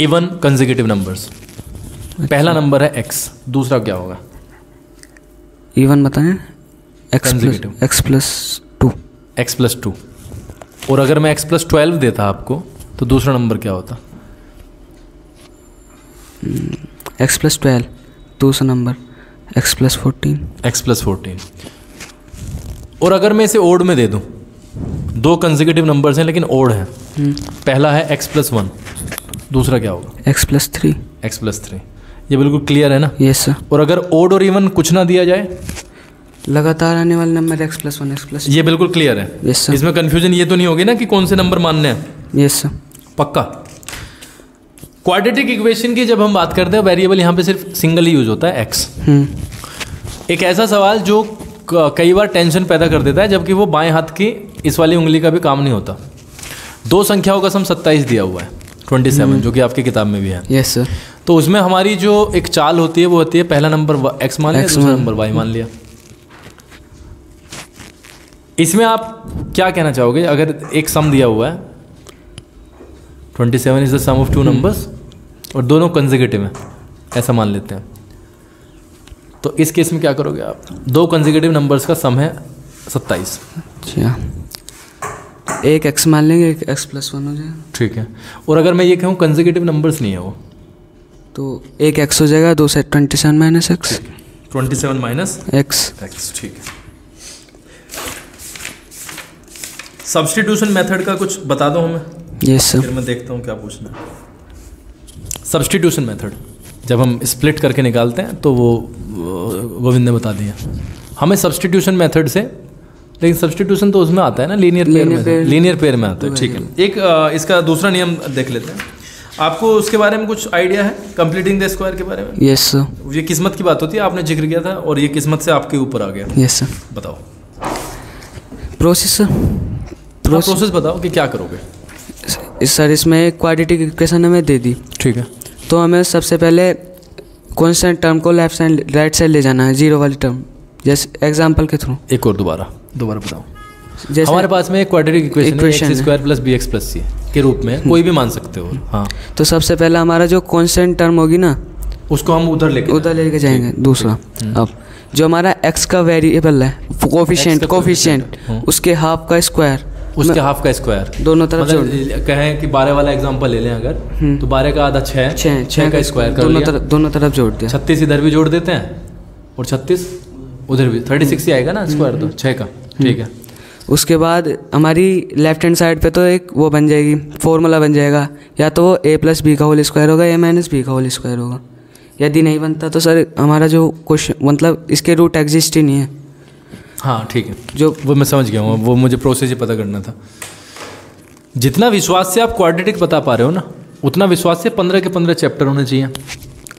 इवन कंसेक्यूटिव नंबर्स। पहला नंबर है x, दूसरा क्या होगा? इवन बताएं। x plus 2। और अगर मैं x प्लस 12 देता आपको तो दूसरा नंबर क्या होता? x प्लस 12, दूसरा नंबर x प्लस 14। और अगर मैं इसे ओड में दे दूं, 2 कंसेक्यूटिव नंबर्स हैं लेकिन ओड है। पहला है x प्लस 1, दूसरा क्या होगा? x plus 3। ये बिल्कुल क्लियर है ना? Yes sir. और अगर ओड और इवन कुछ ना दिया जाए, लगातार आने वाले number x plus 1, x plus 2। ये बिल्कुल क्लियर है। Yes sir. इसमें कंफ्यूजन ये तो नहीं होगी ना कि कौन से नंबर मानने हैं? Yes sir. पक्का। क्वाड्रेटिक इक्वेशन की जब हम बात करते हैं, वेरिएबल यहाँ पे सिर्फ सिंगल ही यूज होता है, x। एक ऐसा सवाल जो कई बार टेंशन पैदा कर देता है, जबकि वो बाएं हाथ की इस वाली उंगली का भी काम नहीं होता। 2 संख्याओं का सम 27 दिया हुआ है, 27, जो कि आपकी किताब में भी है। Yes sir. तो उसमें हमारी जो एक चाल होती है वो होती है, पहला नंबर x मान लिया, दूसरा नंबर y मान लिया। इसमें आप क्या कहना चाहोगे? अगर एक सम दिया हुआ है 27 is the sum of 2 numbers और दोनों कंसेक्यूटिव हैं, ऐसा मान लेते हैं, तो इस केस में क्या करोगे आप? 2 कंसेक्यूटिव नंबर्स का सम है 27। अच्छा, एक x मान लेंगे, एक x प्लस 1 हो जाएगा। ठीक है। और अगर मैं ये कहूँ कंसेक्यूटिव नंबर्स नहीं है वो, तो एक x हो जाएगा, 2 से 27 माइनस x। 27 minus x। ठीक है। सब्स्टिट्यूशन मेथड का कुछ बता दो हमें। Yes sir. फिर मैं देखता हूँ क्या पूछना है। सब्स्टिट्यूशन मेथड जब हम स्प्लिट करके निकालते हैं तो वो गोविंद ने बता दिया हमें सब्स्टिट्यूशन मेथड से, लेकिन सब्स्टिट्यूशन तो उसमें आता है ना, लीनियर पेयर में आता है। ठीक है। एक इसका दूसरा नियम देख लेते हैं। आपको उसके बारे में कुछ आइडिया है, कंप्लीटिंग द स्क्वायर के बारे में? Yes sir. ये किस्मत की बात होती है, आपने जिक्र किया था, और ये किस्मत से आपके ऊपर आ गया। Yes sir. बताओ प्रोसेस बताओ कि क्या करोगे। सर इसमें क्वाड्रेटिक इक्वेशन हमें दे दी, ठीक है, तो हमें सबसे पहले कांस्टेंट टर्म को लेफ्ट साइड राइट साइड ले जाना है, जीरो वाली टर्म, जैसे एग्जांपल के थ्रू। एक और दोबारा बताओ। जैसे हमारे पास में एक क्वाड्रेटिक इक्वेशन है, x square plus bx plus c के रूप में, कोई भी मान सकते हो। हाँ, तो सबसे पहले हमारा जो कांस्टेंट टर्म होगी ना, उसको हम उधर लेके जाएंगे। दूसरा, अब जो हमारा x का वेरिएबल है, कोफिशिएंट, उसके हाफ का स्क्वायर, दोनों तरफ मतलब कहें कि 12 वाला एग्जांपल ले लें अगर, तो 12 का आधा 6 का स्क्वायर कर लिया, दोनों तरफ जोड़ दिया। 36 इधर भी जोड़ देते हैं और 36 उधर भी, 36 ही आएगा ना स्क्वायर, तो 6 का। ठीक है। उसके बाद हमारी लेफ्ट हैंड साइड पे तो एक वो बन जाएगी, फॉर्मूला बन जाएगा, या तो वो a प्लस बी का होल स्क्वायर होगा या माइनस बी का होल स्क्वायर होगा। यदि नहीं बनता तो सर हमारा जो क्वेश्चन, मतलब इसके रूट एग्जिस्ट ही नहीं है। हाँ ठीक है, जो वो मैं समझ गया हूँ, वो मुझे प्रोसेस ही पता करना था। जितना विश्वास से आप क्वाड्रेटिक बता पा रहे हो ना, उतना विश्वास से 15 के 15 चैप्टर होने चाहिए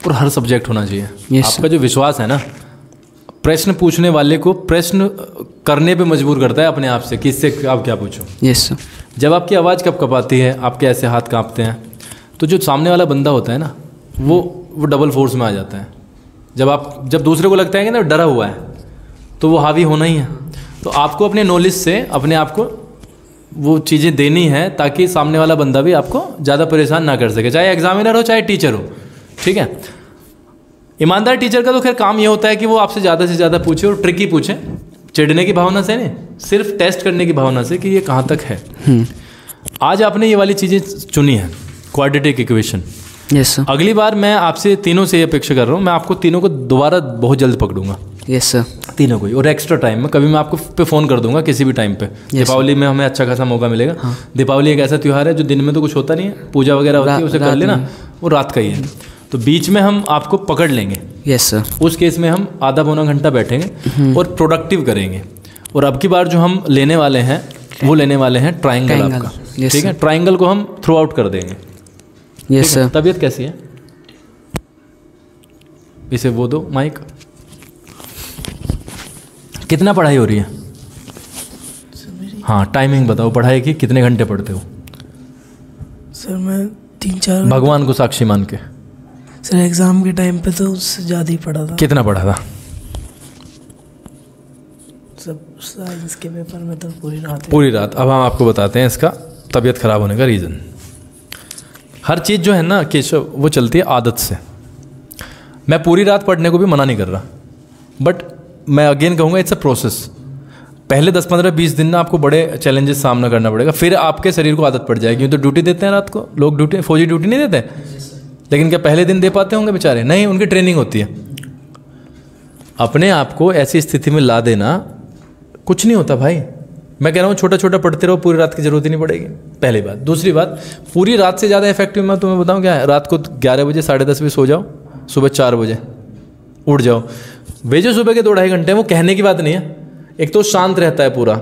और हर सब्जेक्ट होना चाहिए। आपका जो विश्वास है ना, प्रश्न पूछने वाले को प्रश्न करने पे मजबूर करता है अपने आप से कि इससे आप क्या पूछो। Yes sir. जब आपकी आवाज़ कँपाती है, आपके ऐसे हाथ कांपते हैं, तो जो सामने वाला बंदा होता है ना, वो डबल फोर्स में आ जाता है। जब दूसरे को लगता है कि ना डरा हुआ है, तो वो हावी होना ही है। तो आपको अपने नॉलेज से अपने आप को वो चीज़ें देनी है ताकि सामने वाला बंदा भी आपको ज़्यादा परेशान ना कर सके, चाहे एग्जामिनर हो चाहे टीचर हो। ठीक है। ईमानदार टीचर का तो खैर काम ये होता है कि वो आपसे ज़्यादा से ज़्यादा पूछे और ट्रिकी पूछे, चिढ़ने की भावना से नहीं, सिर्फ टेस्ट करने की भावना से कि ये कहाँ तक है। आज आपने ये वाली चीज़ें चुनी है, क्वाड्रेटिक इक्वेशन। Yes sir. अगली बार मैं आपसे तीनों से ये अपेक्षा कर रहा हूँ, मैं आपको तीनों को दोबारा बहुत जल्द पकड़ूंगा। Yes sir. तीनों को ही, और एक्स्ट्रा टाइम में कभी मैं आपको पे फ़ोन कर दूंगा किसी भी टाइम पे। दीपावली में हमें अच्छा खासा मौका मिलेगा। हाँ। दीपावली एक ऐसा त्यौहार है जो दिन में तो कुछ होता नहीं है, पूजा वगैरह होती है, उसे कर लेना, वो रात का ही है। तो बीच में हम आपको पकड़ लेंगे। Yes sir. उस केस में हम आधा पौना घंटा बैठेंगे और प्रोडक्टिव करेंगे। और अब की बार जो हम लेने वाले हैं वो लेने वाले हैं ट्राइंगल आपका। ठीक है। ट्राइंगल को हम थ्रू आउट कर देंगे। Yes sir. तबीयत कैसी है? इसे वो दो माइक। कितना पढ़ाई हो रही है? हाँ, टाइमिंग बताओ पढ़ाई की, कितने घंटे पढ़ते हो? सर मैं 3-4 भगवान को साक्षी मान के। सर एग्ज़ाम के टाइम पे तो उससे ज़्यादा ही पढ़ा था। कितना पढ़ा था? सब साइंस के पेपर में तो पूरी रात। अब हम आपको बताते हैं इसका तबीयत ख़राब होने का रीज़न। हर चीज़ जो है ना केशव, वो चलती है आदत से। मैं पूरी रात पढ़ने को भी मना नहीं कर रहा, बट मैं अगेन कहूँगा इट्स अ प्रोसेस। पहले 10, 15, 20 दिन ना आपको बड़े चैलेंजेस सामना करना पड़ेगा, फिर आपके शरीर को आदत पड़ जाएगी। तो ड्यूटी देते हैं रात को लोग, ड्यूटी फौजी ड्यूटी नहीं देते, लेकिन क्या पहले दिन दे पाते होंगे बेचारे? नहीं, उनकी ट्रेनिंग होती है। अपने आप को ऐसी स्थिति में ला देना कुछ नहीं होता भाई। मैं कह रहा हूँ छोटा छोटा पढ़ते रहो, पूरी रात की जरूरत ही नहीं पड़ेगी, पहली बात। दूसरी बात, पूरी रात से ज़्यादा इफेक्टिव मैं तुम्हें बताऊँ क्या है? रात को 11 बजे 10:30 बजे सो जाओ, सुबह 4 बजे उठ जाओ। वे जो सुबह के 2-2.5 घंटे हैं वो कहने की बात नहीं है। एक तो शांत रहता है पूरा,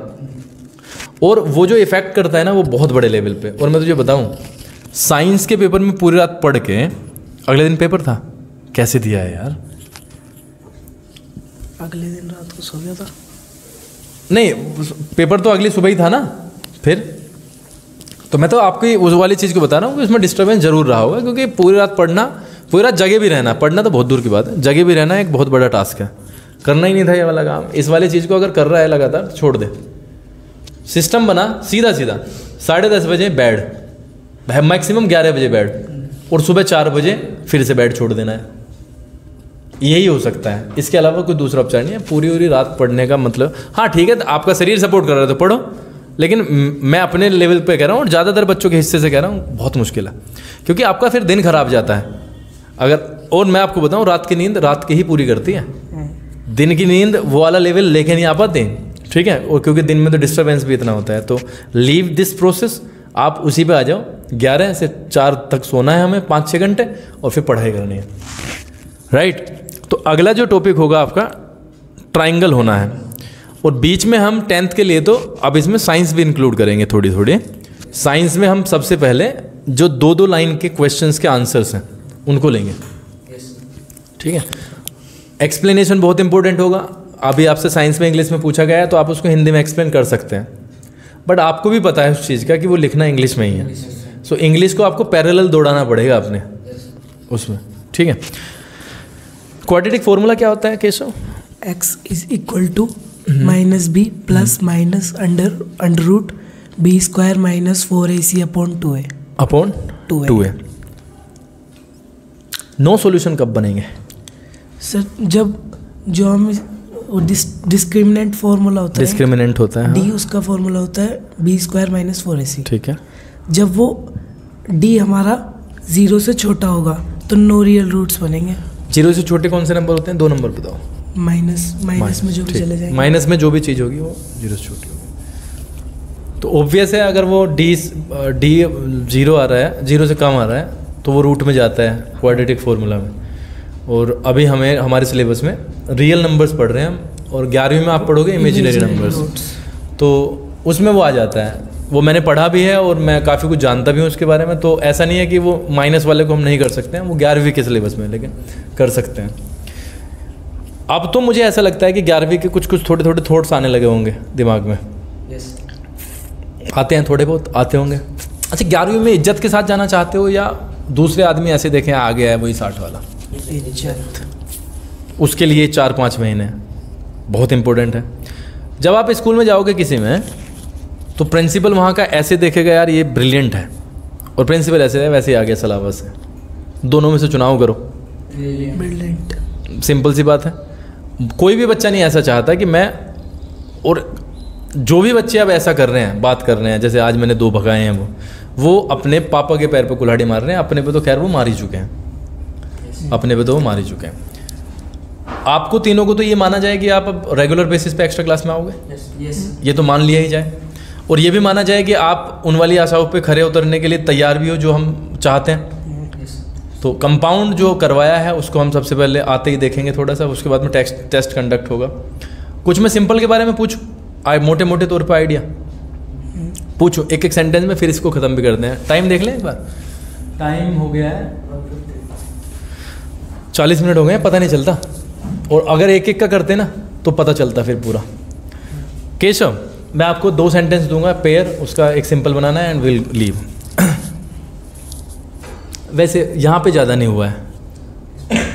और वो जो इफेक्ट करता है ना वो बहुत बड़े लेवल पे। और मैं तुझे बताऊं, साइंस के पेपर में पूरी रात पढ़ के अगले दिन पेपर था, कैसे दिया है यार? अगले दिन रात को सो गया था। नहीं, पेपर तो अगली सुबह ही था ना। फिर तो मैं तो आपको उस वाली चीज़ को बता रहा हूँ कि इसमें डिस्टर्बेंस जरूर रहा होगा, क्योंकि पूरी रात पढ़ना, पूरी रात जगे भी रहना, पढ़ना तो बहुत दूर की बात है, जगे भी रहना एक बहुत बड़ा टास्क है। करना ही नहीं था ये वाला काम। इस वाली चीज़ को अगर कर रहा है लगातार, छोड़ दे। सिस्टम बना सीधा 10:30 बजे बेड, मैक्सिमम 11 बजे बेड, और सुबह 4 बजे फिर से बेड छोड़ देना है। यही हो सकता है, इसके अलावा कोई दूसरा उपचार नहीं है। पूरी रात पढ़ने का मतलब, हाँ ठीक है, आपका शरीर सपोर्ट कर रहा है तो पढ़ो, लेकिन मैं अपने लेवल पे कह रहा हूँ और ज़्यादातर बच्चों के हिस्से से कह रहा हूँ, बहुत मुश्किल है, क्योंकि आपका फिर दिन खराब जाता है अगर। और मैं आपको बताऊँ, रात की नींद रात की ही पूरी करती है, दिन की नींद वो वाला लेवल लेके नहीं आ पाते, ठीक है। और क्योंकि दिन में तो डिस्टर्बेंस भी इतना होता है, तो लीव दिस प्रोसेस, आप उसी पे आ जाओ। 11 से 4 तक सोना है हमें, 5-6 घंटे, और फिर पढ़ाई करनी है, राइट। तो अगला जो टॉपिक होगा आपका ट्राइंगल होना है, और बीच में हम 10th के लिए तो अब इसमें साइंस भी इंक्लूड करेंगे थोड़ी थोड़ी। साइंस में हम सबसे पहले जो 2-2 लाइन के क्वेश्चंस के आंसर्स हैं उनको लेंगे, ठीक है। एक्सप्लेनेशन बहुत इंपॉर्टेंट होगा। अभी आपसे साइंस में इंग्लिश में पूछा गया है तो आप उसको हिंदी में एक्सप्लेन कर सकते हैं, बट आपको भी पता है उस चीज़ का कि वो लिखना इंग्लिश में ही है। सो इंग्लिश को आपको पैरेलल दौड़ाना पड़ेगा अपने उसमें, ठीक है। क्वाड्रेटिक फॉर्मूला क्या होता है Keshav? x = -b + under root b² - 4ac/2a upon 2a। No solution कब बनेंगे सर? जब जो हम डिस्क्रिमिनेंट फार्मूला होता है, डिस्क्रिमिनेंट होता है, d उसका फार्मूला होता है b² - 4ac, ठीक है। जब वो d हमारा 0 से छोटा होगा तो नो रियल रूट्स बनेंगे। 0 से छोटे कौन से नंबर होते हैं? 2 नंबर बताओ। माइनस में जो भी चले जाएंगे, माइनस में जो भी चीज़ होगी वो 0 से छोटी होगी। तो ऑब्वियस है, अगर वो d 0 आ रहा है, 0 से कम आ रहा है, तो वो रूट में जाता है क्वाड्रेटिक फॉर्मूला में। और अभी हमें हमारे सिलेबस में रियल नंबर्स पढ़ रहे हैं हम, और 11वीं में आप पढ़ोगे इमेजिनरी नंबर्स, तो उसमें वो आ जाता है। वो मैंने पढ़ा भी है और मैं काफ़ी कुछ जानता भी हूँ उसके बारे में। तो ऐसा नहीं है कि वो माइनस वाले को हम नहीं कर सकते हैं, वो 11वीं के सिलेबस में, लेकिन कर सकते हैं। अब तो मुझे ऐसा लगता है कि 11वीं के कुछ थोड़े थोड़े थॉट्स आने लगे होंगे दिमाग में। आते हैं, थोड़े बहुत आते होंगे। अच्छा, 11वीं में इज्जत के साथ जाना चाहते हो, या दूसरे आदमी ऐसे देखें आ गया है वही 60 वाला? इज्जत। उसके लिए 4-5 महीने बहुत इंपॉर्टेंट है। जब आप स्कूल में जाओगे किसी में, तो प्रिंसिपल वहाँ का ऐसे देखेगा, यार ये ब्रिलियंट है, और प्रिंसिपल ऐसे है, वैसे ही आ गया सलाबस है। दोनों में से चुनाव करो। ब्रिलियंट। सिंपल सी बात है। कोई भी बच्चा नहीं ऐसा चाहता कि मैं, और जो भी बच्चे अब ऐसा कर रहे हैं, बात कर रहे हैं, जैसे आज मैंने 2 भगाए हैं, वो अपने पापा के पैर पे कुल्हाड़ी मार रहे हैं। अपने पे तो खैर वो मार ही चुके हैं, अपने पे तो वो मार ही चुके हैं। आपको तीनों को तो ये माना जाए कि आप अब रेगुलर बेसिस पे एक्स्ट्रा क्लास में आओगे, ये तो मान लिया ही जाए। और ये भी माना जाए कि आप उन वाली आशाओं पे खरे उतरने के लिए तैयार भी हो जो हम चाहते हैं। तो कंपाउंड जो करवाया है उसको हम सबसे पहले आते ही देखेंगे थोड़ा सा, उसके बाद में टेस्ट कंडक्ट होगा। कुछ मैं सिंपल के बारे में पूछूं, मोटे मोटे तौर पे आइडिया पूछूं एक सेंटेंस में, फिर इसको ख़त्म भी करते हैं। टाइम देख लें एक बार, टाइम हो गया है 40 मिनट हो गए हैं, पता नहीं चलता। और अगर एक एक का करते ना तो पता चलता फिर पूरा। केशव, मैं आपको 2 सेंटेंस दूंगा, पेयर, उसका एक सिंपल बनाना है एंड विल लीव। वैसे यहाँ पे ज़्यादा नहीं हुआ है,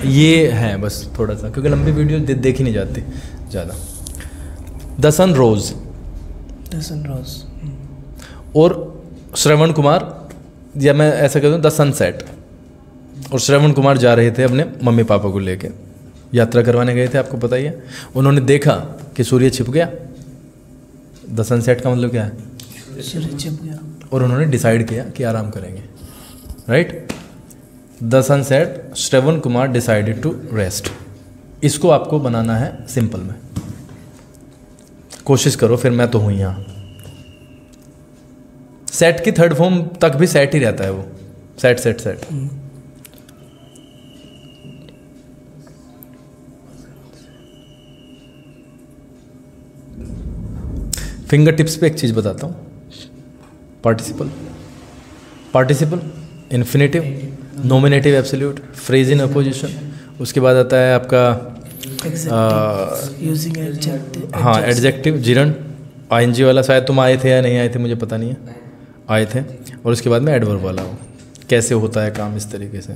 ये है बस थोड़ा सा, क्योंकि लंबी वीडियो देखी नहीं जाती ज़्यादा। द सन रोज, द सन रोज, और श्रवण कुमार, या मैं ऐसा कहता हूँ द सनसेट, और श्रवण कुमार जा रहे थे अपने मम्मी पापा को लेके, यात्रा करवाने गए थे, आपको पता ही है। उन्होंने देखा कि सूर्य छिप गया, द सनसेट का मतलब क्या है, सूर्य छिप गया, और उन्होंने डिसाइड किया कि आराम करेंगे, right. The sunset, Shravan Kumar decided to rest. इसको आपको बनाना है सिंपल में, कोशिश करो, फिर मैं तो हूँ यहाँ। सेट की थर्ड फॉर्म तक भी सेट ही रहता है वो, set set set. Finger tips पे एक चीज़ बताता हूँ, participle, participle, infinitive, nominative absolute, phrase in opposition, उसके बाद आता है आपका यूजिंग एडजेक्टिव, हाँ एडजेक्टिव, जिरन, आईएनजी वाला, शायद तुम आए थे या नहीं आए थे मुझे पता नहीं है, आए थे, और उसके बाद में एडवर्ब वाला हो, कैसे होता है काम इस तरीके से।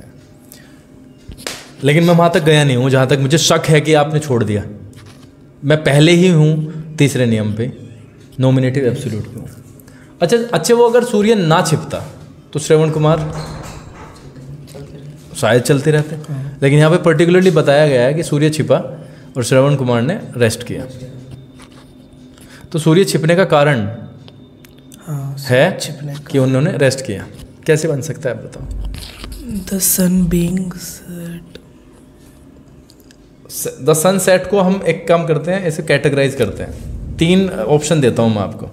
लेकिन मैं वहाँ तक गया नहीं हूँ जहाँ तक मुझे शक है कि आपने छोड़ दिया। मैं पहले ही हूँ तीसरे नियम पे, नोमिनेटिव एब्सोल्यूट पे हूँ। अच्छा वो अगर सूर्य ना छिपता तो श्रवण कुमार शायद चलते रहते, लेकिन यहाँ पे पर्टिकुलरली बताया गया है कि सूर्य छिपा और श्रवण कुमार ने रेस्ट किया। तो सूर्य छिपने का कारण है कि उन्होंने रेस्ट किया। कैसे बन सकता है आप बताओ। The sun being set, the sun set को हम एक काम करते हैं, ऐसे कैटेगराइज करते हैं। 3 ऑप्शन देता हूँ मैं आपको।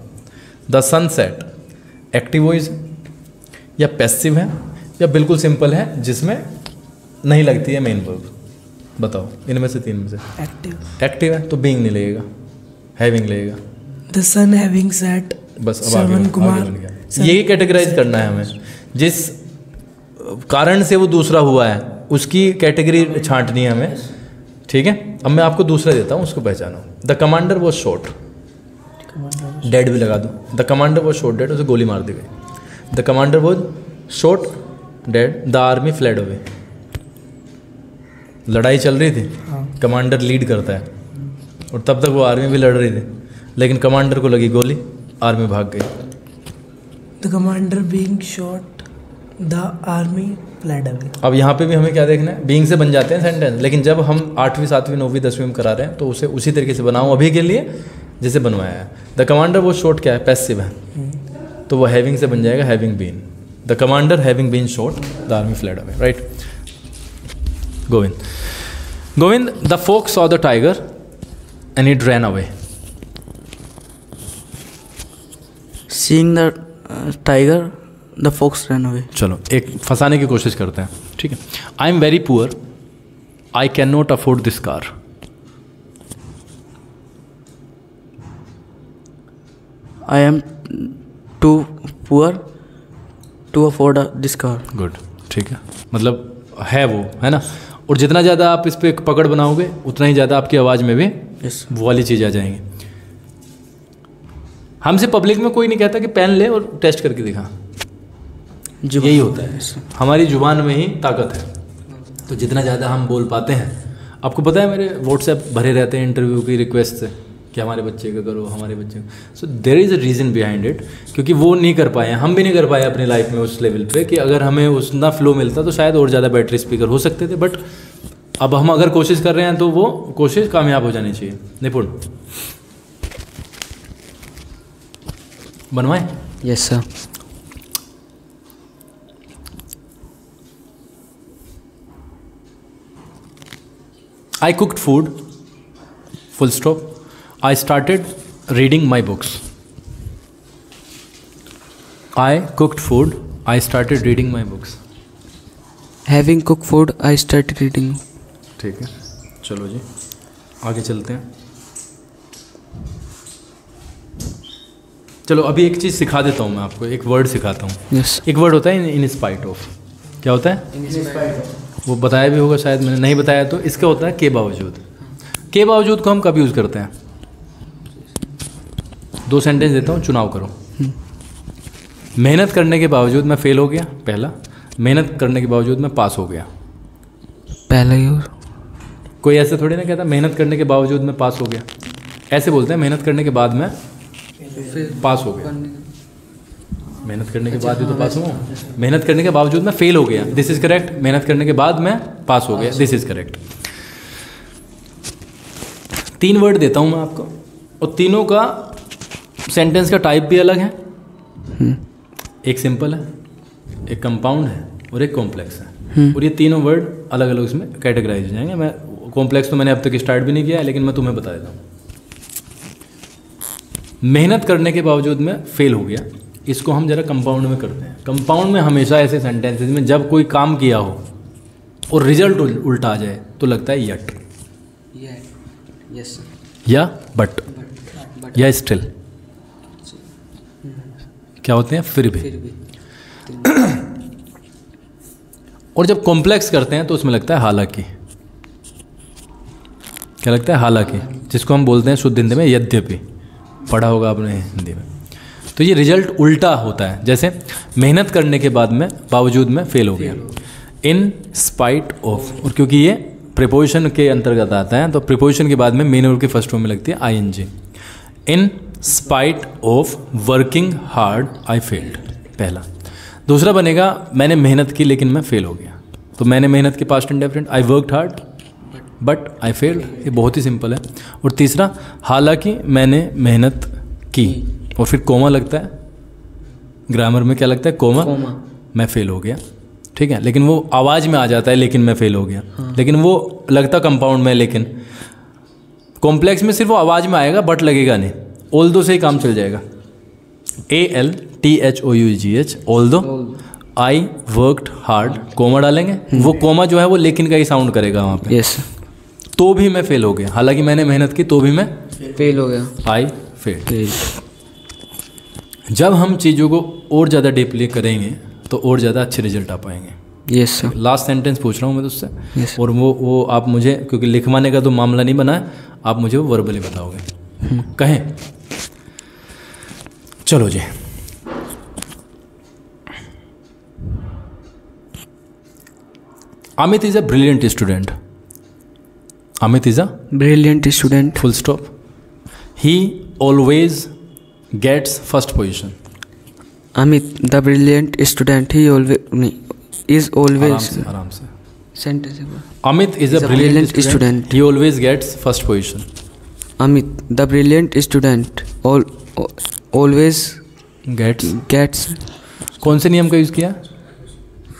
The sun set active voice या पैसिव है या बिल्कुल सिंपल है जिसमें नहीं लगती है मेन वर्ब। बताओ इनमें से 3 में से। एक्टिव। एक्टिव है तो बीइंग नहीं लगेगा, हैविंग लगेगा। द सन हैविंग सेट, बस अब श्रवण कुमार, यही कैटेगराइज करना है हमें। जिस कारण से वो दूसरा हुआ है उसकी कैटेगरी छांटनी है हमें, ठीक है। अब मैं आपको दूसरा देता हूँ, उसको पहचानो। The commander was shot, dead भी लगा दो। The commander was shot dead, उसे गोली मार दी गई। The commander was shot dead, the army fled away. लड़ाई चल रही थी, कमांडर लीड करता है और तब तक वो आर्मी भी लड़ रही थी, लेकिन कमांडर को लगी गोली, आर्मी भाग गई। The commander being shot, the army fled away. अब यहाँ पे भी हमें क्या देखना है, बीइंग से बन जाते हैं सेंटेंस, लेकिन जब हम 8वीं 7वीं 9वीं 10वीं में करा रहे हैं तो उसे उसी तरीके से बनाऊँ अभी के लिए जैसे बनवाया है। द कमांडर वो शॉट क्या है, पैसिव है, तो वो हैविंग से बन जाएगा having been. The commander having been shot, the army fled away, right. Govind, the fox saw the tiger and it ran away. Seeing the tiger the fox run away. चलो एक फंसाने की कोशिश करते हैं, ठीक है। I am very poor, I can not afford this car. I am too poor to afford this car. Good, ठीक है। मतलब है वो, है ना। और जितना ज़्यादा आप इस पर पकड़ बनाओगे उतना ही ज़्यादा आपकी आवाज़ में भी वो वाली चीज़ आ जाएंगी। हमसे पब्लिक में कोई नहीं कहता कि पेन ले और टेस्ट करके दिखा, यही होता है। हमारी जुबान में ही ताकत है। तो जितना ज़्यादा हम बोल पाते हैं, आपको पता है मेरे व्हाट्सएप भरे रहते हैं इंटरव्यू की रिक्वेस्ट से कि हमारे बच्चे का करो, हमारे बच्चे का। So there is a reason behind it, क्योंकि वो नहीं कर पाए, हम भी नहीं कर पाए अपनी लाइफ में उस लेवल पे कि अगर हमें उतना फ्लो मिलता तो शायद और ज़्यादा बेटर स्पीकर हो सकते थे। बट अब हम अगर कोशिश कर रहे हैं तो वो कोशिश कामयाब हो जानी चाहिए। निपुण बनवाएं। Yes sir. I cooked food, full stop. I started reading my books. I cooked food, I started reading my books. Having cooked food, I started reading. ठीक है, चलो जी आगे चलते हैं। चलो अभी एक चीज़ सिखा देता हूँ मैं आपको, एक वर्ड सिखाता हूँ। Yes. एक वर्ड होता है इन स्पाइट ऑफ। क्या होता है? वो बताया भी होगा, शायद मैंने नहीं बताया तो। इसका होता है के बावजूद। के बावजूद को हम कब यूज़ करते हैं? 2 सेंटेंस देता हूँ, चुनाव करो। मेहनत करने के बावजूद मैं फेल हो गया, पहला। मेहनत करने के बावजूद मैं पास हो गया, पहला ही। और कोई ऐसे थोड़ी ना कहता मेहनत करने के बावजूद मैं पास हो गया। ऐसे बोलते हैं मेहनत करने के बाद मैं पास हो गया, मेहनत करने के बाद ही तो पास हुआ, मेहनत करने के बावजूद मैं फेल हो गया, दिस इज करेक्ट, मेहनत करने के बाद मैं पास हो गया, दिस इज करेक्ट। 3 वर्ड देता हूं मैं आपको और तीनों का सेंटेंस का टाइप भी अलग है, एक सिंपल है, एक कंपाउंड है और एक कॉम्प्लेक्स है, और ये तीनों वर्ड अलग अलग उसमें कैटेगराइज हो जाएंगे। मैं कॉम्प्लेक्स तो मैंने अब तक स्टार्ट भी नहीं किया है, लेकिन मैं तुम्हें बता देता हूँ। मेहनत करने के बावजूद मैं फेल हो गया, इसको हम जरा कंपाउंड में करते हैं। कंपाउंड में हमेशा ऐसे सेंटेंसेस में जब कोई काम किया हो और रिजल्ट उल्टा आ जाए तो लगता है यट, या बट, या स्टिल, क्या होते हैं, फिर भी। और जब कॉम्प्लेक्स करते हैं तो उसमें लगता है हालांकि, क्या लगता है, हालांकि, जिसको हम बोलते हैं शुद्ध हिंदी में यद्यपि, पढ़ा होगा आपने हिंदी में। तो ये रिजल्ट उल्टा होता है, जैसे मेहनत करने के बाद में बावजूद में फेल हो गया, इन स्पाइट ऑफ, और क्योंकि ये प्रीपोजिशन के अंतर्गत आता है तो प्रीपोजिशन के बाद में मेन वर्ब की फर्स्ट फॉर्म में लगती है ING. In spite of working hard I failed, पहला। दूसरा बनेगा मैंने मेहनत की लेकिन मैं फेल हो गया, तो मैंने मेहनत की past indefinite, I worked hard but I failed, ये बहुत ही सिंपल है। और तीसरा हालांकि मैंने मेहनत की, और फिर कोमा लगता है, ग्रामर में क्या लगता है, कोमा, मैं फेल हो गया, ठीक है, लेकिन वो आवाज़ में आ जाता है लेकिन मैं फेल हो गया, लेकिन वो लगता कंपाउंड में, लेकिन कॉम्प्लेक्स में सिर्फ वो आवाज़ में आएगा बट लगेगा नहीं, ऑल्दो से ही काम चल जाएगा। ALTHOUGH, although I worked hard, comma डालेंगे, वो कोमा जो है वो लेकिन का ही साउंड करेगा वहाँ पे। यस, तो भी मैं फेल हो गया, हालांकि मैंने मेहनत की तो भी मैं फेल हो गया, आई फेल। जब हम चीज़ों को और ज़्यादा डीपली करेंगे तो और ज़्यादा अच्छे रिजल्ट आ पाएंगे। Yes sir. लास्ट सेंटेंस पूछ रहा हूँ मैं तुझसे, Yes. और वो आप मुझे, क्योंकि लिखवाने का तो मामला नहीं बना है, आप मुझे वो वर्बली बताओगे, कहें? चलो जी, Amit is a brilliant student, Amit is a brilliant student, full stop, he always gets first position. Amit the brilliant student, he always is always, आराम से सेंटेंस है। Amit is a brilliant student, he always gets first position. Amit the brilliant student always gets, कौन से नियम का यूज किया?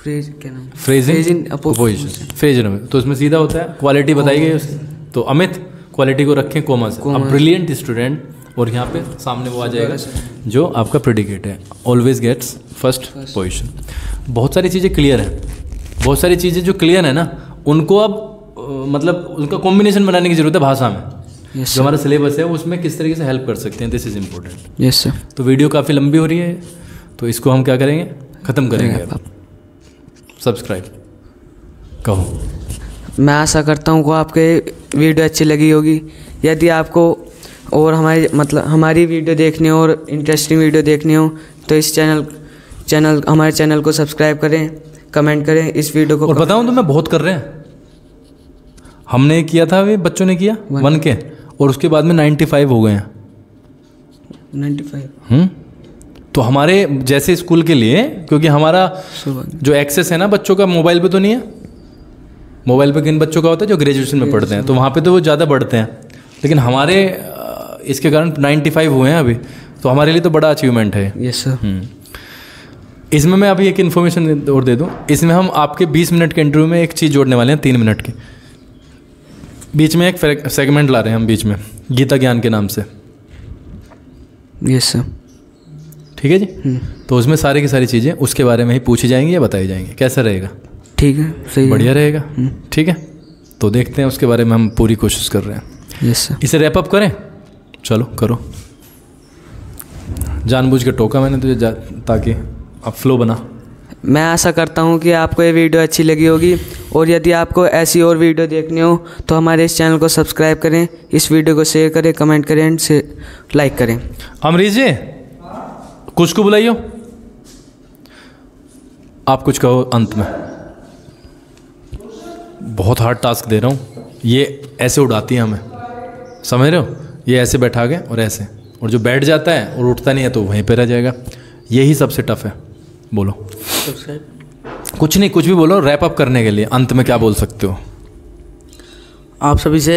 फ्रेज, क्या नाम, फ्रेजिंग अपोजिशन, फ्रेजिंग में, तो इसमें सीधा होता है क्वालिटी बताई गई उसकी, तो अमित क्वालिटी को रखें कोमा से, अब ब्रिलियंट स्टूडेंट, और यहाँ पे सामने वो आ जाएगा जो आपका प्रेडिकेट है, ऑलवेज गेट्स फर्स्ट पोजीशन। बहुत सारी चीज़ें क्लियर है, बहुत सारी चीज़ें जो क्लियर है ना, उनको अब मतलब उनका कॉम्बिनेशन बनाने की जरूरत है भाषा में। Yes, जो हमारा सिलेबस है उसमें किस तरीके से हेल्प कर सकते हैं, this is important. Yes sir. तो वीडियो काफ़ी लंबी हो रही है, तो इसको हम क्या करेंगे, ख़त्म करेंगे। सब्सक्राइब कहो। मैं आशा करता हूँ को आपके वीडियो अच्छी लगी होगी। यदि आपको और हमारी वीडियो देखनी हो और इंटरेस्टिंग वीडियो देखनी हो तो इस हमारे चैनल को सब्सक्राइब करें, कमेंट करें इस वीडियो को। और बताऊँ तो मैं बहुत कर रहे हैं, हमने किया था, अभी बच्चों ने किया 1 के, और उसके बाद में 95 हो गए हैं। 95 तो हमारे जैसे स्कूल के लिए, क्योंकि हमारा जो एक्सेस है ना बच्चों का मोबाइल पे तो नहीं है, मोबाइल पे किन बच्चों का होता है जो ग्रेजुएशन में पढ़ते हैं, तो वहाँ पे तो वो ज़्यादा बढ़ते हैं, लेकिन हमारे इसके कारण 95 हुए हैं अभी, तो हमारे लिए तो बड़ा अचीवमेंट है। Yes sir. इसमें मैं अभी एक इन्फॉर्मेशन और दे दूँ, इसमें हम आपके 20 मिनट के इंटरव्यू में एक चीज़ जोड़ने वाले हैं, 3 मिनट की, बीच में एक सेगमेंट ला रहे हैं हम बीच में, गीता ज्ञान के नाम से। Yes sir. ठीक है जी। तो उसमें सारी की सारी चीज़ें उसके बारे में ही पूछी जाएंगी या बताई जाएंगी, कैसा रहेगा? ठीक है, सही, बढ़िया रहेगा। ठीक है, तो देखते हैं, उसके बारे में हम पूरी कोशिश कर रहे हैं। Yes sir. इसे रैप अप करें, चलो करो। जानबूझ के टोका मैंने तुझे ताकि अब फ्लो बना। मैं आशा करता हूँ कि आपको ये वीडियो अच्छी लगी होगी, और यदि आपको ऐसी और वीडियो देखनी हो तो हमारे इस चैनल को सब्सक्राइब करें, इस वीडियो को शेयर करें, कमेंट करें एंड से लाइक करें। अमरीश जी कुछ को बुलाइयो, आप कुछ कहो अंत में। बहुत हार्ड टास्क दे रहा हूँ, ये ऐसे उड़ाती है हमें, समझ रहे हो? ये ऐसे बैठा के और ऐसे, और जो बैठ जाता है और उठता नहीं है तो वहीं पे रह जाएगा। यही सबसे टफ है। बोलो कुछ नहीं, कुछ भी बोलो रैप अप करने के लिए, अंत में क्या बोल सकते हो? आप सभी से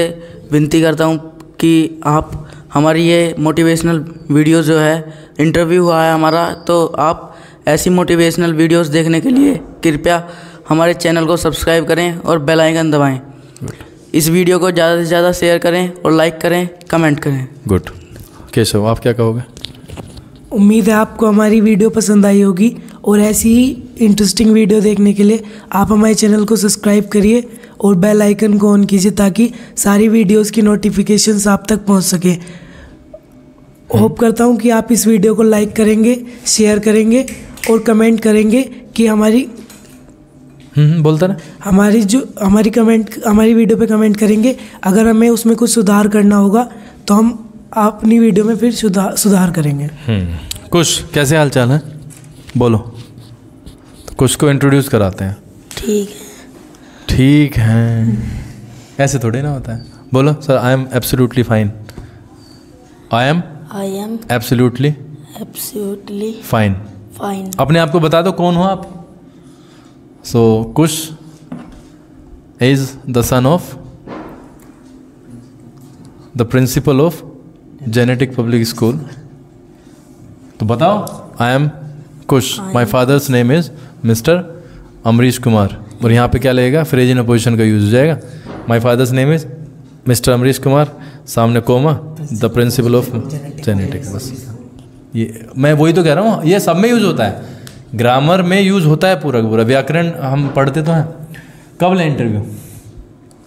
विनती करता हूँ कि आप हमारी ये मोटिवेशनल वीडियो जो है, इंटरव्यू हुआ है हमारा, तो आप ऐसी मोटिवेशनल वीडियोस देखने के लिए कृपया हमारे चैनल को सब्सक्राइब करें और बेल आइकन दबाएं। इस वीडियो को ज़्यादा से ज़्यादा शेयर करें और लाइक करें, कमेंट करें। गुड। केशव आप क्या कहोगे? उम्मीद है आपको हमारी वीडियो पसंद आई होगी, और ऐसी ही इंटरेस्टिंग वीडियो देखने के लिए आप हमारे चैनल को सब्सक्राइब करिए और बेल आइकन को ऑन कीजिए ताकि सारी वीडियोस की नोटिफिकेशंस आप तक पहुंच सके। होप करता हूं कि आप इस वीडियो को लाइक करेंगे, शेयर करेंगे और कमेंट करेंगे कि हमारी बोलता ना हमारी वीडियो पे कमेंट करेंगे। अगर हमें उसमें कुछ सुधार करना होगा तो हम अपनी वीडियो में फिर सुधार करेंगे। कुछ कैसे हाल चाल है? बोलो। तो कुछ को इंट्रोड्यूस कराते हैं। ठीक है ऐसे थोड़ी ना होता है। बोलो sir. I am absolutely fine. I am absolutely fine. अपने आप को बता दो कौन हो आप। So Kush is the son of the principal of genetic public school. तो बताओ। I am Kush, my father's name is mister Amrish Kumar. और यहाँ पे क्या लगेगा? फ्रेज इन अपोजिशन का यूज हो जाएगा। My father's name is mister Amrish Kumar, सामने comma, the principal of genetics. बस ये मैं वही तो कह रहा हूँ, ये सब में यूज होता है। ग्रामर में यूज होता है पूरा का पूरा। व्याकरण हम पढ़ते तो हैं। कब ले इंटरव्यू?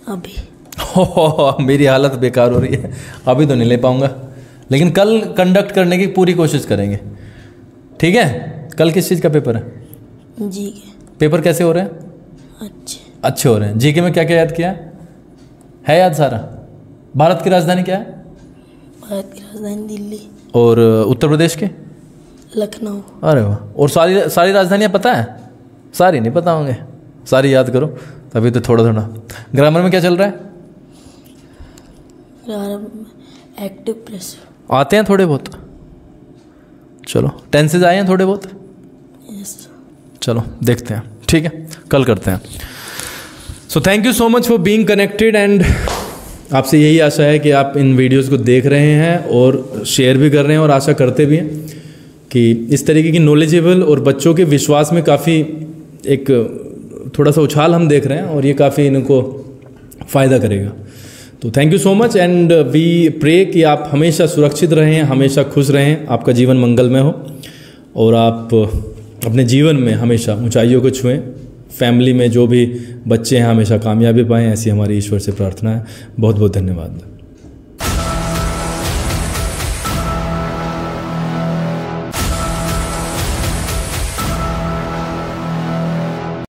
अभी। मेरी हालत बेकार हो रही है, अभी तो नहीं ले पाऊंगा, लेकिन कल कंडक्ट करने की पूरी कोशिश करेंगे। ठीक है? कल किस चीज़ का पेपर है? जीके। पेपर कैसे हो रहे हैं? अच्छे हो रहे हैं। जीके में क्या क्या याद किया है? याद सारा? भारत की राजधानी क्या है? भारत की राजधानी दिल्ली। और उत्तर प्रदेश के? लखनऊ। अरे वाह। और सारी राजधानियाँ पता है? सारी नहीं पता होंगे, सारी याद करो तभी तो थोड़ा थोड़ा। ग्रामर में क्या चल रहा है? एक्टिव प्रेस आते हैं थोड़े बहुत? चलो टेंसेज आए हैं थोड़े बहुत? यस। चलो देखते हैं। ठीक है, कल करते हैं। So thank you so much for being connected. And आपसे यही आशा है कि आप इन वीडियोस को देख रहे हैं और शेयर भी कर रहे हैं, और आशा करते भी हैं कि इस तरीके की नॉलेजेबल और बच्चों के विश्वास में काफ़ी एक थोड़ा सा उछाल हम देख रहे हैं, और ये काफ़ी इनको फ़ायदा करेगा। तो thank you so much. And we pray कि आप हमेशा सुरक्षित रहें, हमेशा खुश रहें, आपका जीवन मंगलमय हो, और आप अपने जीवन में हमेशा ऊंचाइयों को छुएं। फैमिली में जो भी बच्चे हैं हमेशा कामयाबी पाएं, ऐसी हमारी ईश्वर से प्रार्थना है। बहुत बहुत धन्यवाद।